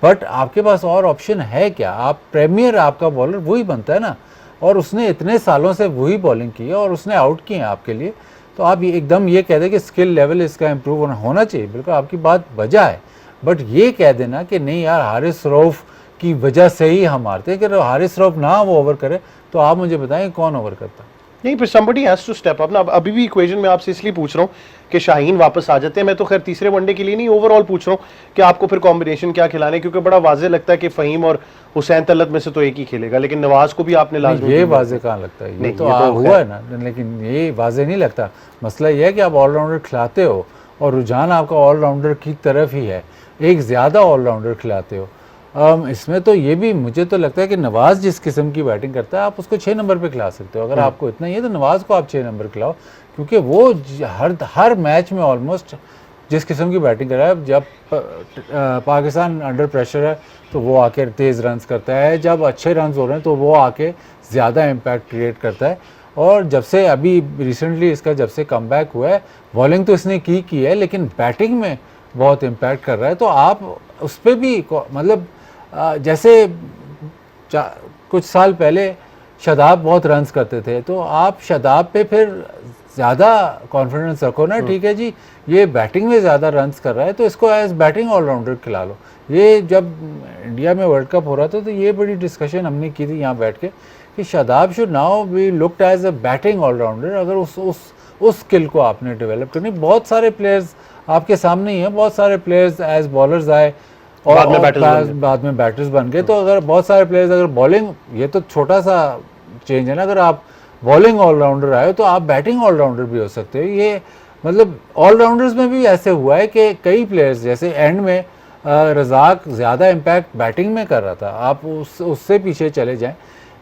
बट आपके पास और ऑप्शन है क्या? आप प्रीमियर, आपका बॉलर वही बनता है ना, और उसने इतने सालों से वही बॉलिंग की है और उसने आउट किए हैं आपके लिए। तो आप एकदम ये कह दें कि स्किल लेवल इसका इम्प्रूव होना चाहिए, बिल्कुल आपकी बात वजह है, बट ये कह देना कि नहीं यार हारिस रऊफ की वजह से ही हम हारते हैं, कि हारिस रऊफ ना वो ओवर करे, तो आप मुझे बताएं कौन ओवर करता? नहीं, फिर somebody has to step up ना। अभी भी इक्वेशन में आपसे इसलिए पूछ रहा हूँ कि शाहीन वापस आ जाते हैं। मैं तो खैर तीसरे वनडे के लिए नहीं, ओवरऑल पूछ रहा हूँ कि आपको फिर कॉम्बिनेशन क्या खिलाने, क्योंकि बड़ा वाजे लगता है कि फ़हीम और हुसैन तलत में से तो एक ही खेलेगा, लेकिन नवाज को भी आपने लाजमी। ये वाजे कहाँ लगता है, ये तो हुआ है ना, लेकिन ये वाजे नहीं लगता। मसला ये है कि आप ऑलराउंडर खिलाते हो और रुझान आपका ऑलराउंडर की तरफ ही है, एक ज़्यादा ऑलराउंडर खिलाते हो। इसमें तो ये भी मुझे तो लगता है कि नवाज जिस किस्म की बैटिंग करता है आप उसको 6 नंबर पे खिला सकते हो। अगर आपको इतना ही है तो नवाज को आप 6 नंबर खिलाओ, क्योंकि वो हर मैच में ऑलमोस्ट जिस किस्म की बैटिंग कर रहा है। जब पाकिस्तान अंडर प्रेशर है तो वो आके तेज़ रन्स करता है, जब अच्छे रन्स हो रहे हैं तो वो आके ज़्यादा इम्पैक्ट क्रिएट करता है। और जब से अभी रिसेंटली इसका जब से कमबैक हुआ है, बॉलिंग तो इसने की है लेकिन बैटिंग में बहुत इम्पैक्ट कर रहा है। तो आप उस पर भी मतलब जैसे कुछ साल पहले शादाब बहुत रन्स करते थे, तो आप शादाब पे फिर ज़्यादा कॉन्फिडेंस रखो ना, ठीक है जी ये बैटिंग में ज़्यादा रन्स कर रहा है तो इसको एज बैटिंग ऑलराउंडर खिला लो। ये जब इंडिया में वर्ल्ड कप हो रहा था तो ये बड़ी डिस्कशन हमने की थी यहाँ बैठ के कि Shadab should now be looked as a batting allrounder. अगर उस स्किल को आपने डेवलप करनी, बहुत सारे प्लेयर्स आपके सामने ही हैं, बहुत सारे प्लेयर्स एज बॉलर्स आए और बाद में बैटर्स बन गए। तो अगर बहुत सारे प्लेयर्स अगर बॉलिंग, ये तो छोटा सा चेंज है ना, अगर आप बॉलिंग ऑलराउंडर आए तो आप बैटिंग ऑलराउंडर भी हो सकते हो। ये मतलब ऑलराउंडर्स में भी ऐसे हुआ है कि कई प्लेयर्स जैसे एंड में रज़ाक ज़्यादा इम्पैक्ट बैटिंग में कर रहा था, आप उससे पीछे चले जाएं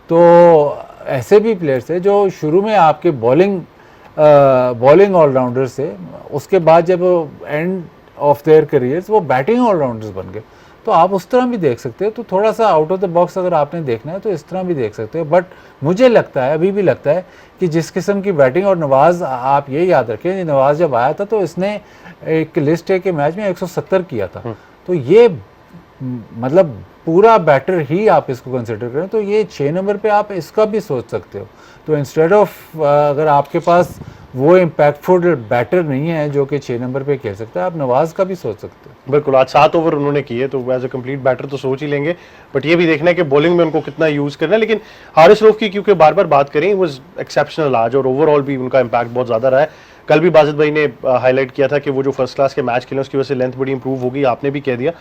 तो ऐसे भी प्लेयर्स हैं जो शुरू में आपके बॉलिंग ऑलराउंडर से, उसके बाद जब एंड ऑफ देयर करियर्स वो बैटिंग ऑलराउंडर्स बन गए। तो आप उस तरह भी देख सकते हो। तो थोड़ा सा आउट ऑफ द बॉक्स अगर आपने देखना है तो इस तरह भी देख सकते हो। बट मुझे लगता है, अभी भी लगता है कि जिस किस्म की बैटिंग, और नवाज़ आप ये याद रखें, नवाज़ जब आया था तो इसने एक लिस्ट है कि मैच में 170 किया था। तो ये मतलब पूरा बैटर ही आप इसको कंसिडर करें तो ये 6 नंबर पे आप इसका भी सोच सकते हो। तो इंस्टेड ऑफ अगर आपके पास वो इम्पैक्टफुल बैटर नहीं है जो कि 6 नंबर पे खेल सकता है, आप नवाज का भी सोच सकते हो। बिल्कुल, आज 7 ओवर उन्होंने किए तो एज अ कंप्लीट बैटर तो सोच ही लेंगे, बट ये भी देखना है कि बॉलिंग में उनको कितना यूज़ करना है। लेकिन हारिस रऊफ की क्योंकि बार बार बात करें, वो एक्सेप्शनल आज, और ओवरऑल भी उनका इम्पैक्ट बहुत ज़्यादा रहा है। कल भी बाजिद भाई ने हाईलाइट किया था कि वो जो फर्स्ट क्लास के मैच खेले उसकी वजह से लेंथ बड़ी इंप्रूव होगी, आपने भी कह दिया।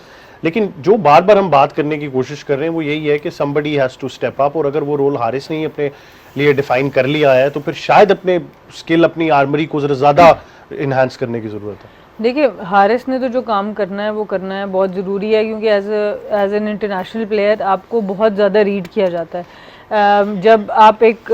लेकिन जो बार बार हम बात करने की कोशिश कर रहे हैं वो यही है कि somebody has to step up, और अगर वो रोल हारिस ने अपने लिए डिफाइन कर लिया है तो फिर शायद अपने स्किल, अपनी आर्मरी को ज़रा ज़्यादा इन्हांस करने की ज़रूरत है। देखिए, हारिस ने तो जो काम करना है वो करना है, बहुत ज़रूरी है, क्योंकि एज एन इंटरनेशनल प्लेयर आपको बहुत ज़्यादा रीड किया जाता है। जब आप एक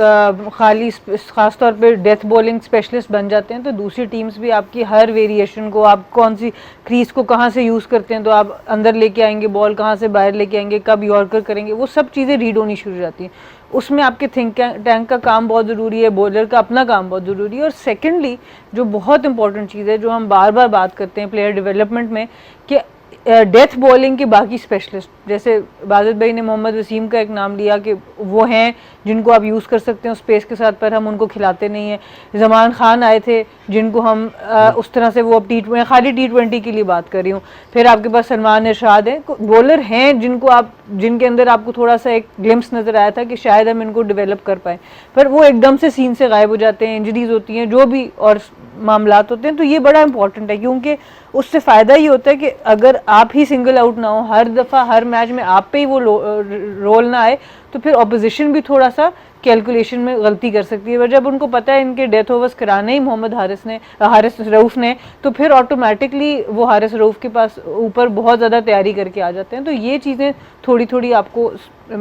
ख़ास तौर पे डेथ बॉलिंग स्पेशलिस्ट बन जाते हैं तो दूसरी टीम्स भी आपकी हर वेरिएशन को, आप कौन सी क्रीज को कहाँ से यूज़ करते हैं, तो आप अंदर लेके आएंगे बॉल, कहाँ से बाहर लेके आएंगे, कब यॉर्कर करेंगे, वो सब चीज़ें रीड होनी शुरू हो जाती हैं। उसमें आपके थिंक टैंक का काम बहुत ज़रूरी है, बॉलर का अपना काम बहुत ज़रूरी है। और सेकेंडली जो बहुत इंपॉर्टेंट चीज़ है जो हम बार बार बात करते हैं प्लेयर डेवलपमेंट में, कि डेथ बॉलिंग के बाकी स्पेशलिस्ट, जैसे बाजिद भाई ने मोहम्मद वसीम का एक नाम लिया कि वो हैं जिनको आप यूज़ कर सकते हैं स्पेस के साथ, पर हम उनको खिलाते नहीं हैं। ज़मान खान आए थे जिनको हम उस तरह से, वो अब खाली T20 के लिए बात कर रही हूँ। फिर आपके पास सलमान इरशाद हैं, बॉलर हैं जिनके अंदर आपको थोड़ा सा एक ग्लिम्स नज़र आया था कि शायद हम इनको डेवलप कर पाएँ, पर वो एकदम से सीन से गायब हो जाते हैं, इंजरीज होती हैं, जो भी और मामलात होते हैं। तो ये बड़ा इंपॉर्टेंट है, क्योंकि उससे फ़ायदा ये होता है कि अगर आप ही सिंगल आउट ना हो हर दफ़ा, हर मैच में आप पे ही वो रोल ना आए, तो फिर ऑपोजिशन भी थोड़ा सा कैलकुलेशन में गलती कर सकती है। पर जब उनको पता है इनके डेथ ओवर्स कराने ही मोहम्मद हारिस रऊफ ने, तो फिर ऑटोमेटिकली वो हारिस रऊफ के पास ऊपर बहुत ज़्यादा तैयारी करके आ जाते हैं। तो ये चीज़ें थोड़ी थोड़ी आपको,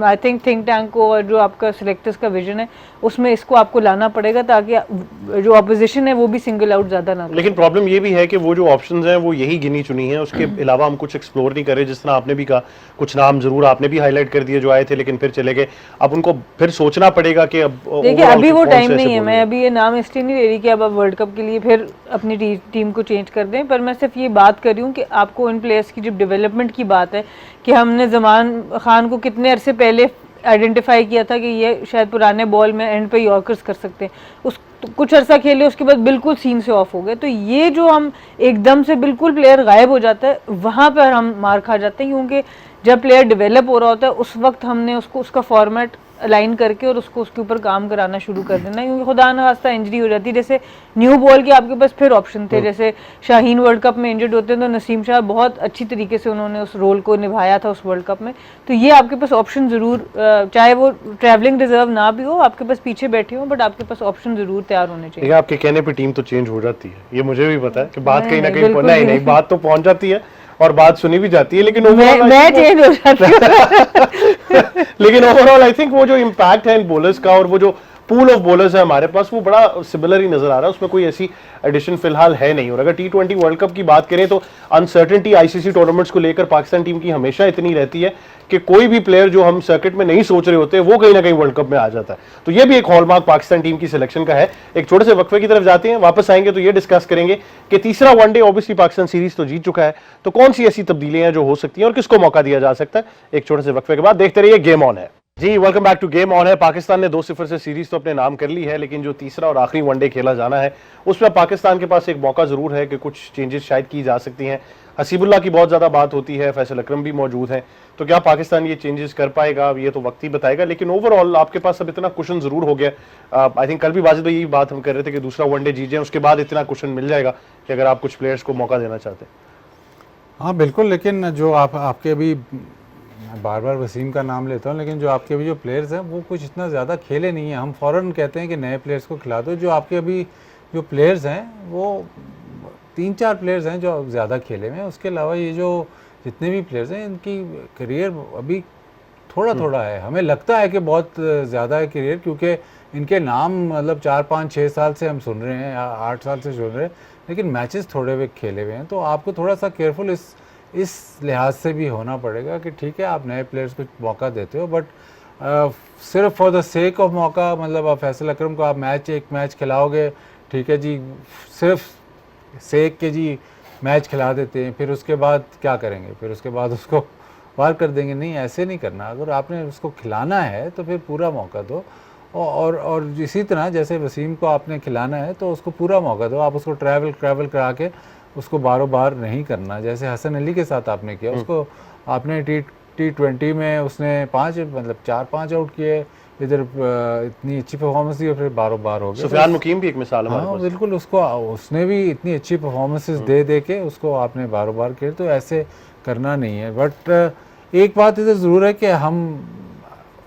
आई थिंक टैंक को और जो आपका सिलेक्टर्स का विजन है उसमें इसको आपको लाना पड़ेगा, ताकि जो ऑपोजिशन है वो भी सिंगल आउट ज़्यादा ना। लेकिन प्रॉब्लम ये भी है कि वो जो ऑप्शंस हैं वो यही गिनी चुनी हैं, उसके अलावा हम कुछ एक्सप्लोर नहीं कर रहे। जिस तरह आपने भी कहा, कुछ नाम जरूर आपने भी हाईलाइट कर दिए जो आए थे लेकिन फिर चले गए। अब उनको फिर सोचना पड़ेगा कि अब देखिए अभी वो टाइम नहीं है। मैं अभी ये नाम इसलिए नहीं ले रही कि अब आप वर्ल्ड कप के लिए फिर अपनी टीम को चेंज कर दें, पर मैं सिर्फ ये बात कर रही हूँ कि आपको इन प्लेयर्स की जब डेवलपमेंट की बात है कि हमने ज़मान खान को कितने अरसे पहले आइडेंटिफाई किया था कि ये शायद पुराने बॉल में एंड पे यॉर्कर्स कर सकते हैं, उस कुछ अरसा खेले, उसके बाद बिल्कुल सीन से ऑफ हो गए। तो ये जो हम एकदम से बिल्कुल प्लेयर गायब हो जाता है, वहाँ पर हम मार खा जाते हैं, क्योंकि जब प्लेयर डेवलप हो रहा होता है उस वक्त हमने उसका फॉर्मेट अलाइन करके और उसको उसके ऊपर काम कराना शुरू कर देना, क्योंकि खुदा न खास्ता इंजरी हो जाती है। जैसे न्यू बॉल के आपके पास फिर ऑप्शन थे, जैसे शाहीन वर्ल्ड कप में इंजर्ड होते हैं तो नसीम शाह बहुत अच्छी तरीके से उन्होंने उस रोल को निभाया था उस वर्ल्ड कप में। तो ये आपके पास ऑप्शन ज़रूर, चाहे वो ट्रैवलिंग रिजर्व ना भी हो, आपके पास पीछे बैठे हो, बट आपके पास ऑप्शन ज़रूर तैयार होने चाहिए। आपके कहने पर टीम तो चेंज हो जाती है, ये मुझे भी पता है कि बात कहीं ना कहीं बिल्कुल नहीं बात तो पहुंच जाती है और बात सुनी भी जाती है, लेकिन मैं चेंज हो जाती हूँ। लेकिन ओवरऑल आई थिंक वो जो इम्पैक्ट है इन बॉलर्स का और वो जो पूल ऑफ बॉलर्स है हमारे पास, वो बड़ा सिमिलर ही नजर आ रहा है, उसमें कोई ऐसी एडिशन फिलहाल है नहीं। और अगर T20 वर्ल्ड कप की बात करें तो अनसर्टेनिटी आईसीसी टूर्नामेंट्स को लेकर पाकिस्तान टीम की हमेशा इतनी रहती है कि कोई भी प्लेयर जो हम सर्किट में नहीं सोच रहे होते वो कहीं ना कहीं वर्ल्ड कप में आ जाता है। तो ये भी एक हॉलमार्क पाकिस्तान टीम की सिलेक्शन का है। एक छोटे से वक्फे की तरफ जाते हैं, वापस आएंगे तो ये डिस्कस करेंगे कि तीसरा वनडे ऑब्वियसली पाकिस्तान सीरीज तो जीत चुका है, तो कौन सी ऐसी तब्दीलियां जो हो सकती हैं और किसको मौका दिया जा सकता है। एक छोटे से वक्फे के बाद देखते रहिए गेम ऑन है। जी welcome back to game on है। पाकिस्तान ने 2-0 से सीरीज तो अपने नाम कर ली है, लेकिन जो तीसरा और आखिरी वनडे खेला जाना है उसमें पाकिस्तान के पास एक मौका जरूर है कि कुछ चेंजेस शायद की जा सकती हैं। हसीबुल्लाह की बहुत ज्यादा बात होती है, फैसल अकरम भी मौजूद हैं, तो क्या पाकिस्तान ये चेंजेस कर पाएगा ये तो वक्त ही बताएगा। लेकिन ओवरऑल आपके पास अब इतना कुशन जरूर हो गया। आई थिंक कल भी वाजिद यही बात हम कर रहे थे कि दूसरा वनडे जीत जाए उसके बाद इतना कुशन मिल जाएगा कि अगर आप कुछ प्लेयर्स को मौका देना चाहते हैं। हाँ बिल्कुल, लेकिन जो आपके अभी बार बार वसीम का नाम लेता हूँ, लेकिन जो आपके अभी जो प्लेयर्स हैं वो कुछ इतना ज़्यादा खेले नहीं हैं। हम फ़ौरन कहते हैं कि नए प्लेयर्स को खिला दो। जो आपके अभी जो प्लेयर्स हैं वो 3-4 प्लेयर्स हैं जो ज़्यादा खेले हुए हैं। उसके अलावा ये जो जितने भी प्लेयर्स हैं इनकी करियर अभी थोड़ा थोड़ा है। हमें लगता है कि बहुत ज़्यादा है करियर, क्योंकि इनके नाम मतलब 4-5-6 साल से हम सुन रहे हैं, 8 साल से सुन रहे हैं, लेकिन मैचेस थोड़े वे खेले हुए हैं। तो आपको थोड़ा सा केयरफुल इस लिहाज से भी होना पड़ेगा कि ठीक है आप नए प्लेयर्स को मौका देते हो, बट सिर्फ फॉर द सेक ऑफ मौका, मतलब आप फैसल अकरम को आप एक मैच खिलाओगे, ठीक है जी, सिर्फ सेक के जी मैच खिला देते हैं, फिर उसके बाद क्या करेंगे, फिर उसके बाद उसको बाहर कर देंगे। नहीं, ऐसे नहीं करना। अगर आपने उसको खिलाना है तो फिर पूरा मौका दो। और इसी तरह जैसे वसीम को आपने खिलाना है तो उसको पूरा मौका दो। आप उसको ट्रैवल करा के उसको बारों बार नहीं करना, जैसे हसन अली के साथ आपने किया। उसको आपने T20 में उसने 4-5 आउट किए, इधर इतनी अच्छी परफॉर्मेंस दी और फिर बारों बार हो गया। सुफियान मुकीम भी एक मिसाल है। हाँ बिल्कुल, उसने भी इतनी अच्छी परफॉर्मेंसेस दे के उसको आपने बारों बार किया, तो ऐसे करना नहीं है। बट एक बात इधर ज़रूर है कि हम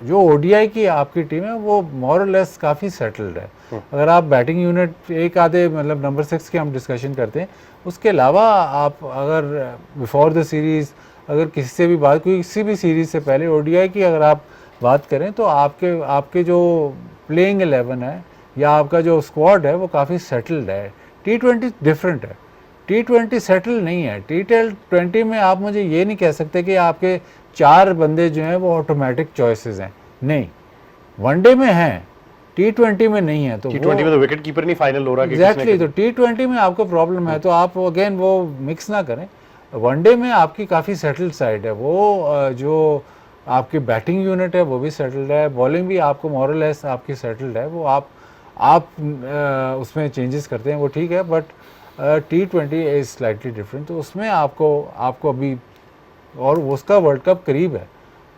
जो ODI की आपकी टीम है वो मोर और लेस काफ़ी सेटल्ड है। अगर आप बैटिंग यूनिट एक आधे मतलब नंबर 6 की हम डिस्कशन करते हैं, उसके अलावा आप अगर बिफोर द सीरीज़ अगर किसी से भी बात, किसी भी सीरीज़ से पहले ODI की अगर आप बात करें तो आपके जो प्लेइंग 11 है या आपका जो स्क्वाड है वो काफ़ी सेटल्ड है। T20 डिफरेंट है, T20 सेटल नहीं है। T20 में आप मुझे ये नहीं कह सकते कि आपके 4 बंदे जो हैं वो ऑटोमेटिक चॉइसेस हैं, नहीं, वनडे में हैं, T20 में नहीं है। तो T20 में तो विकेट कीपर नहीं फाइनल हो रहा है। एग्जैक्टली, तो T20 में आपको प्रॉब्लम है, तो आप अगेन वो मिक्स ना करें। वनडे में आपकी काफ़ी सेटल्ड साइड है, वो जो आपकी बैटिंग यूनिट है वो भी सेटल्ड है, बॉलिंग भी आपको मोर और लेस आपकी सेटल्ड है। वो आप उसमें चेंजेस करते हैं वो ठीक है, but T20 is slightly different. तो उसमें आपको अभी, और उसका वर्ल्ड कप करीब है,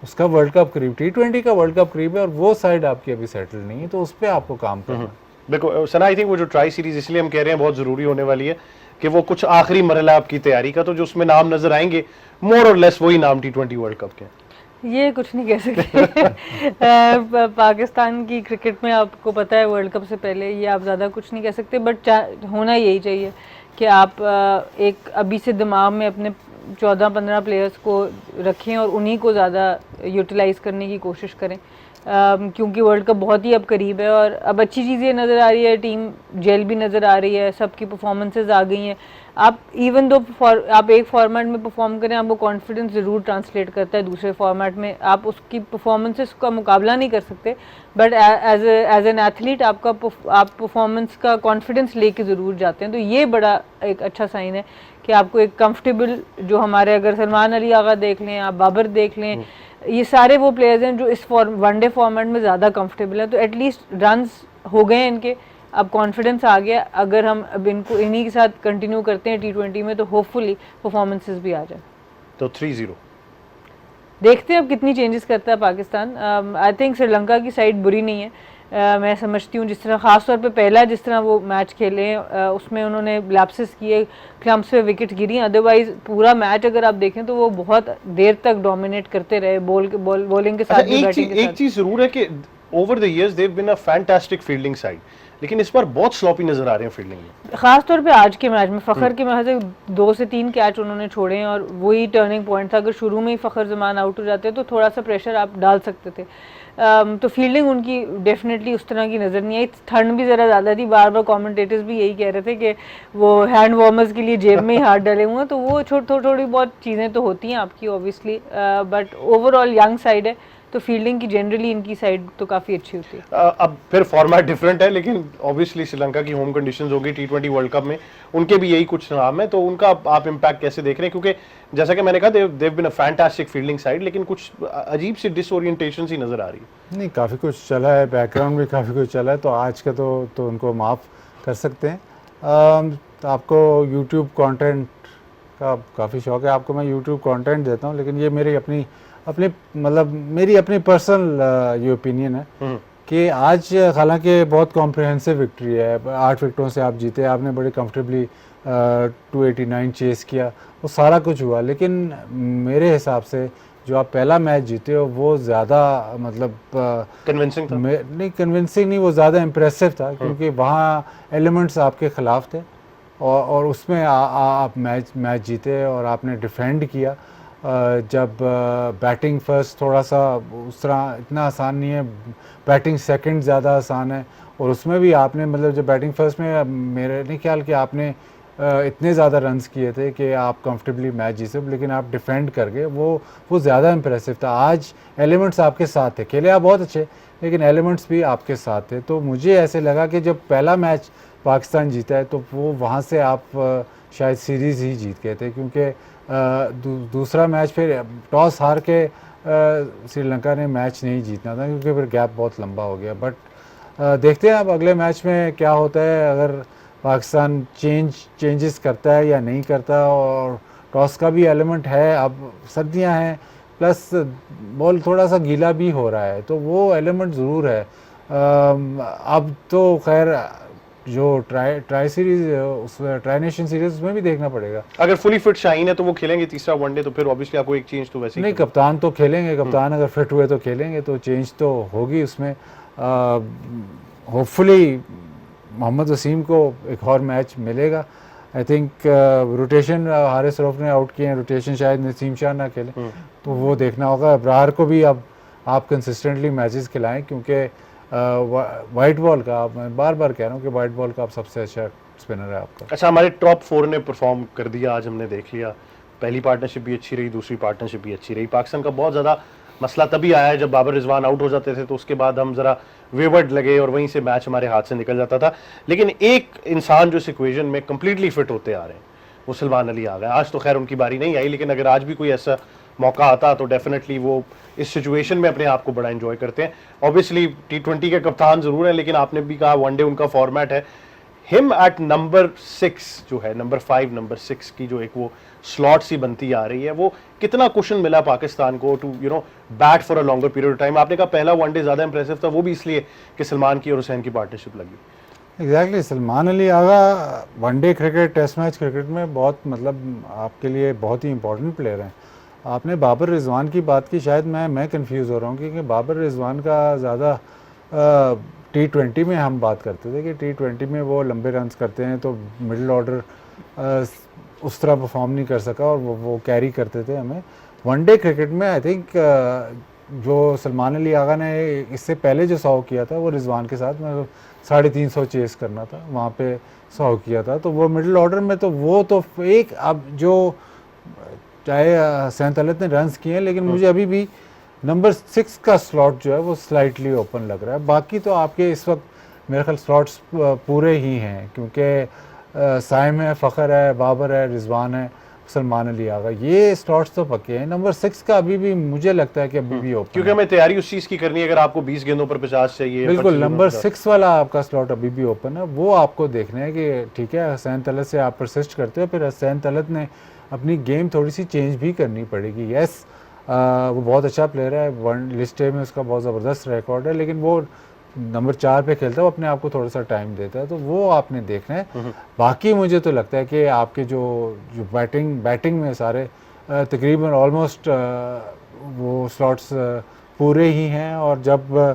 उसका वर्ल्ड कप करीब, T20 का वर्ल्ड कप करीब है, और वो साइड आपकी अभी सेटल नहीं है, तो उस पर आपको काम करना है। देखो सना, आई थिंक वो जो ट्राई सीरीज इसलिए हम कह रहे हैं बहुत जरूरी होने वाली है कि वो कुछ आखिरी मरहला आपकी तैयारी का, तो जो उसमें नाम नजर आएंगे मोर और लेस वही नाम T20 वर्ल्ड कप के। ये कुछ नहीं कह सकते। पाकिस्तान की क्रिकेट में आपको पता है वर्ल्ड कप से पहले ये आप ज़्यादा कुछ नहीं कह सकते, बट होना यही चाहिए कि आप एक अभी से दिमाग में अपने 14-15 प्लेयर्स को रखें और उन्हीं को ज़्यादा यूटिलाइज़ करने की कोशिश करें, क्योंकि वर्ल्ड कप बहुत ही अब करीब है। और अब अच्छी चीज़ ये नज़र आ रही है, टीम जेल भी नज़र आ रही है, सबकी परफॉर्मेंसेज आ गई हैं। आप इवन दो आप एक फॉर्मेट में परफॉर्म करें, आपको कॉन्फिडेंस ज़रूर ट्रांसलेट करता है दूसरे फॉर्मेट में। आप उसकी परफॉर्मेंसेस का मुकाबला नहीं कर सकते, बट एज एन एथलीट आप परफॉर्मेंस का कॉन्फिडेंस लेके ज़रूर जाते हैं। तो ये बड़ा एक अच्छा साइन है कि आपको एक कंफर्टेबल, जो हमारे अगर सलमान अली आगा देख लें, आप बाबर देख लें, ये सारे वो प्लेयर्स हैं जो इस वनडे फॉर्मेट में ज़्यादा कंफर्टेबल हैं। तो एटलीस्ट रन्स हो गए इनके, अब कॉन्फिडेंस आ गया। अगर हम अब इनको इन्हीं के साथ कंटिन्यू करते हैं T20 में, तो होपफुली परफॉर्मेंसेस भी आ जाए। तो 3-0 देखते हैं अब कितनी चेंजेस करता है पाकिस्तान। आई थिंक श्रीलंका की साइड बुरी नहीं है। मैं समझती हूँ जिस तरह ख़ास तौर पे पहला जिस तरह वो मैच खेले उसमें उन्होंने लैप्सेस किए, क्लम्प्स पे विकेट गिरी, अदरवाइज पूरा मैच अगर आप देखें तो वो बहुत देर तक डोमिनेट करते रहे बॉलिंग के साथ भी, बैटिंग के साथ। एक चीज जरूर है कि over the years they have been a fantastic fielding side, लेकिन इस बार बहुत स्लॉपी नजर आ रहे हैं फील्डिंग में। खास तौर पे आज के मैच में फ़खर के मैच से 2 से 3 कैच उन्होंने छोड़े हैं और वही टर्निंग पॉइंट था। अगर शुरू में ही फ़खर जमान आउट हो जाते तो थोड़ा सा प्रेशर आप डाल सकते थे। तो फील्डिंग उनकी डेफिनेटली उस तरह की नज़र नहीं आई। ठंड भी ज़रा ज़्यादा थी, बार बार कमेंटेटर्स भी यही कह रहे थे कि वो हैंड वार्मर्स के लिए जेब में ही हाथ डले हुए हैं, तो वो थोड़ी बहुत चीज़ें तो होती हैं आपकी obviously, but overall young side है तो फील्डिंग की जनरली इनकी साइड तो काफ़ी अच्छी होती है। अब फिर फॉर्मेट डिफरेंट है, लेकिन ऑब्वियसली श्रीलंका की होम कंडीशंस होगी T20 वर्ल्ड कप में, उनके भी यही कुछ नाम है, तो उनका आप इम्पैक्ट कैसे देख रहे हैं? क्योंकि जैसा कि मैंने कहा they have been a fantastic fielding side, लेकिन कुछ अजीब सी डिसओरिएंटेशन सी नजर आ रही है। नहीं, काफ़ी कुछ चला है, बैकग्राउंड भी काफ़ी कुछ चला है, तो आज का तो उनको माफ़ कर सकते हैं। तो आपको यूट्यूब कंटेंट का काफ़ी शौक है, आपको मैं यूट्यूब कंटेंट देता हूँ, लेकिन ये मेरी अपनी मतलब मेरी अपनी पर्सनल ये ओपिनियन है कि आज हालांकि बहुत कॉम्प्रिहेंसिव विक्ट्री है, 8 विकेटों से आप जीते, आपने बड़े कंफर्टेबली 289 चेस किया, वो सारा कुछ हुआ, लेकिन मेरे हिसाब से जो आप पहला मैच जीते हो वो ज़्यादा मतलब कन्विंसिंग था? नहीं, कन्विंसिंग नहीं, वो ज़्यादा इम्प्रेसिव था, क्योंकि वहाँ एलिमेंट्स आपके ख़िलाफ़ थे और उसमें आप मैच जीते और आपने डिफेंड किया। जब बैटिंग फर्स्ट थोड़ा सा उस तरह इतना आसान नहीं है, बैटिंग सेकंड ज़्यादा आसान है, और उसमें भी आपने मतलब जब बैटिंग फर्स्ट में मेरे नहीं ख्याल कि आपने इतने ज़्यादा रन्स किए थे कि आप कंफर्टेबली मैच जीते, लेकिन आप डिफेंड कर गए, वो ज़्यादा इम्प्रेसिव था। आज एलिमेंट्स आपके साथ थे, खेले आप बहुत अच्छे, लेकिन एलिमेंट्स भी आपके साथ थे, तो मुझे ऐसे लगा कि जब पहला मैच पाकिस्तान जीता है तो वो वहाँ से आप शायद सीरीज़ ही जीत गए थे, क्योंकि दूसरा मैच फिर टॉस हार के श्रीलंका ने मैच नहीं जीतना था, क्योंकि फिर गैप बहुत लंबा हो गया। बट देखते हैं अब अगले मैच में क्या होता है, अगर पाकिस्तान चेंजेस करता है या नहीं करता, और टॉस का भी एलिमेंट है, अब सर्दियां हैं, प्लस बॉल थोड़ा सा गीला भी हो रहा है, तो वो एलिमेंट ज़रूर है। अब तो खैर जो ट्राई सीरीज उस ट्राई नेशन सीरीज उसमें भी देखना पड़ेगा। अगर फुली फिट शाहीन है तो वो खेलेंगे तीसरा वनडे, तो फिर ऑब्वियसली आपको एक चेंज तो वैसे ही नहीं, कप्तान तो खेलेंगे, कप्तान अगर फिट हुए तो खेलेंगे, तो चेंज तो होगी उसमें। होपफुली मोहम्मद वसीम को एक और मैच मिलेगा। I think rotation Haris Rauf ने आउट किए हैं, रोटेशन शायद नसीम शाह ना खेले, तो वो देखना होगा। अब्रार को भी अब आप कंसिस्टेंटली मैचेस खिलाएं, क्योंकि वाइट बॉल का मैं बार बार कह रहा हूँ कि वाइट बॉल का आप सबसे अच्छा स्पिनर है आपका। अच्छा, हमारे टॉप 4 ने परफॉर्म कर दिया आज, हमने देख लिया, पहली पार्टनरशिप भी अच्छी रही, दूसरी पार्टनरशिप भी अच्छी रही। पाकिस्तान का बहुत ज़्यादा मसला तभी आया जब बाबर रिजवान आउट हो जाते थे, तो उसके बाद हम ज़रा वेवर्ड लगे और वहीं से मैच हमारे हाथ से निकल जाता था। लेकिन एक इंसान जो इस इक्वेशन में कम्प्लीटली फिट होते आ रहे हैं वो सलमान अली आ गए। आज तो खैर उनकी बारी नहीं आई, लेकिन अगर आज भी कोई ऐसा मौका आता तो डेफिनेटली वो इस सिचुएशन में अपने आप को बड़ा एंजॉय करते हैं। ऑब्वियसली T20 के कप्तान जरूर है, लेकिन आपने भी कहा वनडे उनका फॉर्मेट है। हिम एट नंबर 6 जो है, नंबर 5 नंबर 6 की जो एक वो स्लॉट सी बनती आ रही है, वो कितना कुशन मिला पाकिस्तान को to bat for a longer period of time? आपने कहा पहला वनडे ज्यादा इंप्रेसिव था, वो भी इसलिए कि सलमान की और हुसैन की पार्टनरशिप लगी। Exactly, Salman Ali Agha one day cricket, test match cricket में बहुत मतलब आपके लिए बहुत ही इंपॉर्टेंट प्लेयर हैं। आपने बाबर रिजवान की बात की, शायद मैं कंफ्यूज हो रहा हूँ, क्योंकि बाबर रिजवान का ज़्यादा T20 में हम बात करते थे कि T20 में वो लंबे रन्स करते हैं, तो मिडिल ऑर्डर उस तरह परफॉर्म नहीं कर सका और वो कैरी करते थे हमें। वनडे क्रिकेट में आई थिंक जो सलमान अली आगा ने इससे पहले जो 100 किया था वो रिजवान के साथ में 350 चेस करना था, वहाँ पे 100 किया था, तो वो मिडिल ऑर्डर में तो वो तो एक, अब जो चाहे हुसैन तलत ने रन्स किए हैं, लेकिन मुझे अभी भी नंबर 6 का स्लॉट जो है वो स्लाइटली ओपन लग रहा है। बाकी तो आपके इस वक्त मेरे ख्याल स्लॉट्स पूरे ही हैं, क्योंकि साइम है, फ़खर है, बाबर है, रिजवान है, सलमान अली आगा, ये स्लॉट्स तो पक्के हैं। नंबर 6 का अभी भी मुझे लगता है कि अभी भी ओपन, क्योंकि हमें तैयारी उस चीज़ की करनी है। अगर आपको 20 गेंदों पर 50 चाहिए, बिल्कुल नंबर 6 वाला आपका स्लॉट अभी भी ओपन है। वो आपको देखना है कि ठीक है, हुसैन तलत से आप परसिस्ट करते हो, फिर हुसैन तलत ने अपनी गेम थोड़ी सी चेंज भी करनी पड़ेगी। यस, वो बहुत अच्छा प्लेयर है, वन लिस्ट ए में उसका बहुत ज़बरदस्त रिकॉर्ड है, लेकिन वो नंबर 4 पे खेलता है, वो अपने आप को थोड़ा सा टाइम देता है, तो वो आपने देखना है। बाकी मुझे तो लगता है कि आपके जो जो बैटिंग में सारे तकरीबन ऑलमोस्ट वो स्लॉट्स पूरे ही हैं, और जब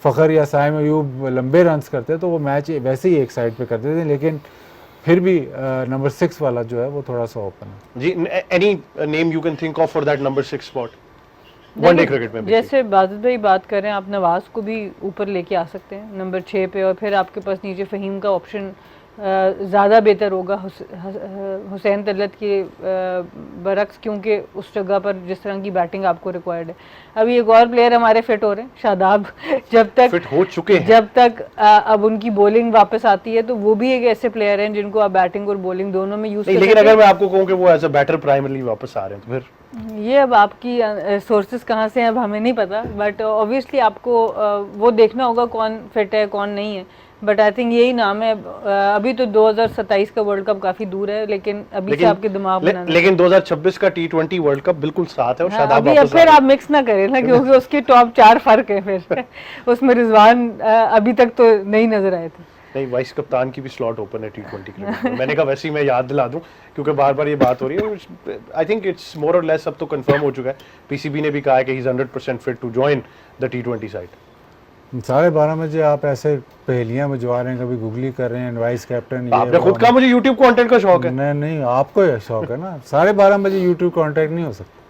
फ़खर या साइम अयूब लंबे रन्स करते हैं तो वो मैच वैसे ही एक साइड पे करते थे, लेकिन फिर भी नंबर 6 वाला जो है वो थोड़ा सा ओपन है। जी, any name you can think of for that number 6 spot one day cricket में? जैसे बाजिद भाई बात कर रहे हैं, आप नवाज को भी ऊपर लेके आ सकते हैं नंबर 6 पे, और फिर आपके पास नीचे फ़हीम का ऑप्शन ज़्यादा बेहतर होगा हुसैन तलत के बरक्स, क्योंकि उस जगह पर जिस तरह की बैटिंग आपको रिक्वायर्ड है। अभी एक और प्लेयर हमारे फिट हो रहे हैं, शादाब, जब तक फिट हो चुके हैं, जब तक अब उनकी बॉलिंग वापस आती है तो वो भी एक ऐसे प्लेयर हैं जिनको आप बैटिंग और बॉलिंग दोनों में यूज कर लेकिन अगर मैं आपको कहूँ कि वो एज अ बैटर प्राइमरली वापस आ रहे हैं तो फिर ये अब आपकी सोर्सेज कहाँ से हैं अब हमें नहीं पता, बट ऑब्वियसली आपको वो देखना होगा कौन फिट है कौन नहीं है, बट आई थिंक यही नाम है। अभी तो 2027 का वर्ल्ड कप काफी दूर है, लेकिन अभी से आपके दिमाग बनाना लेकिन 2026 का T20 वर्ल्ड कप बिल्कुल साथ है, और शायद अभी अब फिर आप मिक्स ना करें ना, क्योंकि उसके टॉप 4 फर्क है फिर उसमें रिजवान अभी तक तो नहीं नजर आए थे। नहीं, वाइस कप्तान की भी स्लॉट ओपन है T20 क्रिकेट में। मैंने कहा वैसे ही मैं याद दिला दूं, क्योंकि बार बार ये बात हो रही है। आई थिंक इट्स मोर और लेस अब तो कंफर्म हो चुका है, पीसीबी ने भी कहा है कि he is 100% fit to join the T20 side. 12:30 बजे आप ऐसे पहेलियां बुझवा रहे हैं, कभी गूगली कर रहे हैं, वाइस कैप्टन। आपने खुद कहा मुझे यूट्यूब कंटेंट का शौक है। नहीं, आपको ये शौक है ना। 12:30 बजे यूट्यूब कंटेंट नहीं हो सकता।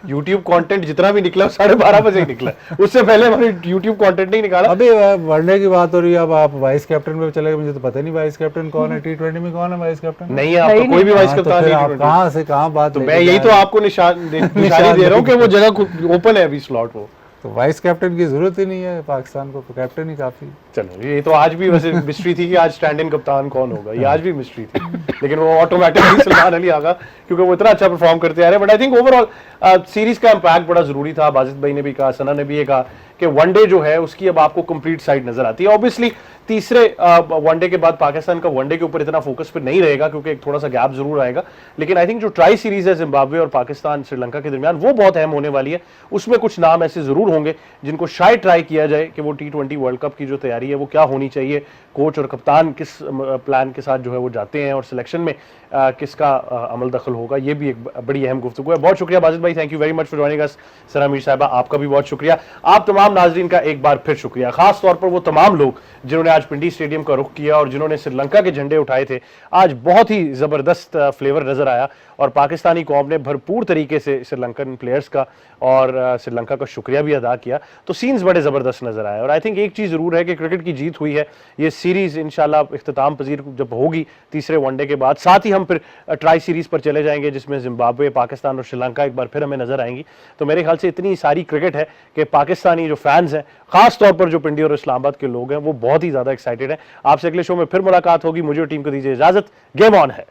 यूट्यूब कंटेंट जितना भी निकला 12:30 बजे ही निकला, उससे पहले मैंने यूट्यूब कंटेंट नहीं निकाला। अभी वनडे की बात हो रही है, अब आप वाइस कैप्टन पे चले गए, मुझे तो पता नहीं वाइस कैप्टन कौन है, T20 में कौन है वाइस कैप्टन? नहीं है आपका कोई भी वाइस कप्तान नहीं। आप कहाँ से कहाँ बात, तो मैं यही तो आपको निशानी दे रहा हूँ कि वो जगह ओपन है अभी स्लॉट वो। तो वाइस कैप्टन की जरूरत ही नहीं है, पाकिस्तान को कैप्टन ही काफी। चलो, ये तो आज भी वैसे मिस्ट्री थी कि आज स्टैंड इन कप्तान कौन होगा, ये आज भी मिस्ट्री थी, लेकिन वो ऑटोमेटिकली सलमान अली आगा, क्योंकि वो इतना अच्छा परफॉर्म करते आ रहे हैं। But I think overall series का इंपैक्ट बड़ा जरूरी था। बाजिद भाई ने भी कहा, सना ने भी ये कहा कि वनडे जो है उसकी अब आपको कंप्लीट साइड नजर आती है। ऑब्वियसली तीसरे वनडे के बाद पाकिस्तान का वनडे के ऊपर इतना फोकस फिर नहीं रहेगा, क्योंकि एक थोड़ा सा गैप जरूर आएगा, लेकिन आई थिंक जो ट्राई सीरीज है जिम्बाब्वे और पाकिस्तान श्रीलंका के दरमियान, वो बहुत अहम होने वाली है। उसमें कुछ नाम ऐसे जरूर होंगे जिनको शायद ट्राई किया जाए कि वो T20 वर्ल्ड कप की जो तैयारी है वो क्या होनी चाहिए, कोच और कप्तान किस प्लान के साथ जो है वो जाते हैं, और सिलेक्शन में किसका अमल दखल होगा, ये भी एक बड़ी अहम गुफ्तगू है। बहुत शुक्रिया बाजिद भाई, thank you very much for joining us. Sana Mir साहिबा, आपका भी बहुत शुक्रिया। आप तमाम नाजरीन का एक बार फिर शुक्रिया, खास तौर पर वो तमाम लोग जिन्होंने आज पिंडी स्टेडियम का रुख किया और जिन्होंने श्रीलंका के झंडे उठाए थे। आज बहुत ही जबरदस्त फ्लेवर नजर आया, और पाकिस्तानी कौम ने भरपूर तरीके से श्रीलंकन प्लेयर्स का और श्रीलंका का शुक्रिया भी अदा किया, तो सीन्स बड़े जबरदस्त नजर आए। और आई थिंक एक चीज जरूर है कि क्रिकेट की जीत हुई है। ये सीरीज इंशाल्लाह इख्तिताम पजीर जब होगी तीसरे वनडे के बाद, साथ ही हम फिर ट्राई सीरीज पर चले जाएंगे जिसमें जिम्बाब्वे, पाकिस्तान और श्रीलंका एक बार फिर हमें नजर आएंगी। तो मेरे ख्याल से इतनी सारी क्रिकेट है कि पाकिस्तानी जो फैंस हैं, खास तौर पर जो पिंडी और इस्लामाबाद के लोग हैं, वो बहुत ही ज्यादा एक्साइटेड हैं। आपसे अगले शो में फिर मुलाकात होगी। मुझे और टीम को दीजिए इजाजत। गेम ऑन है।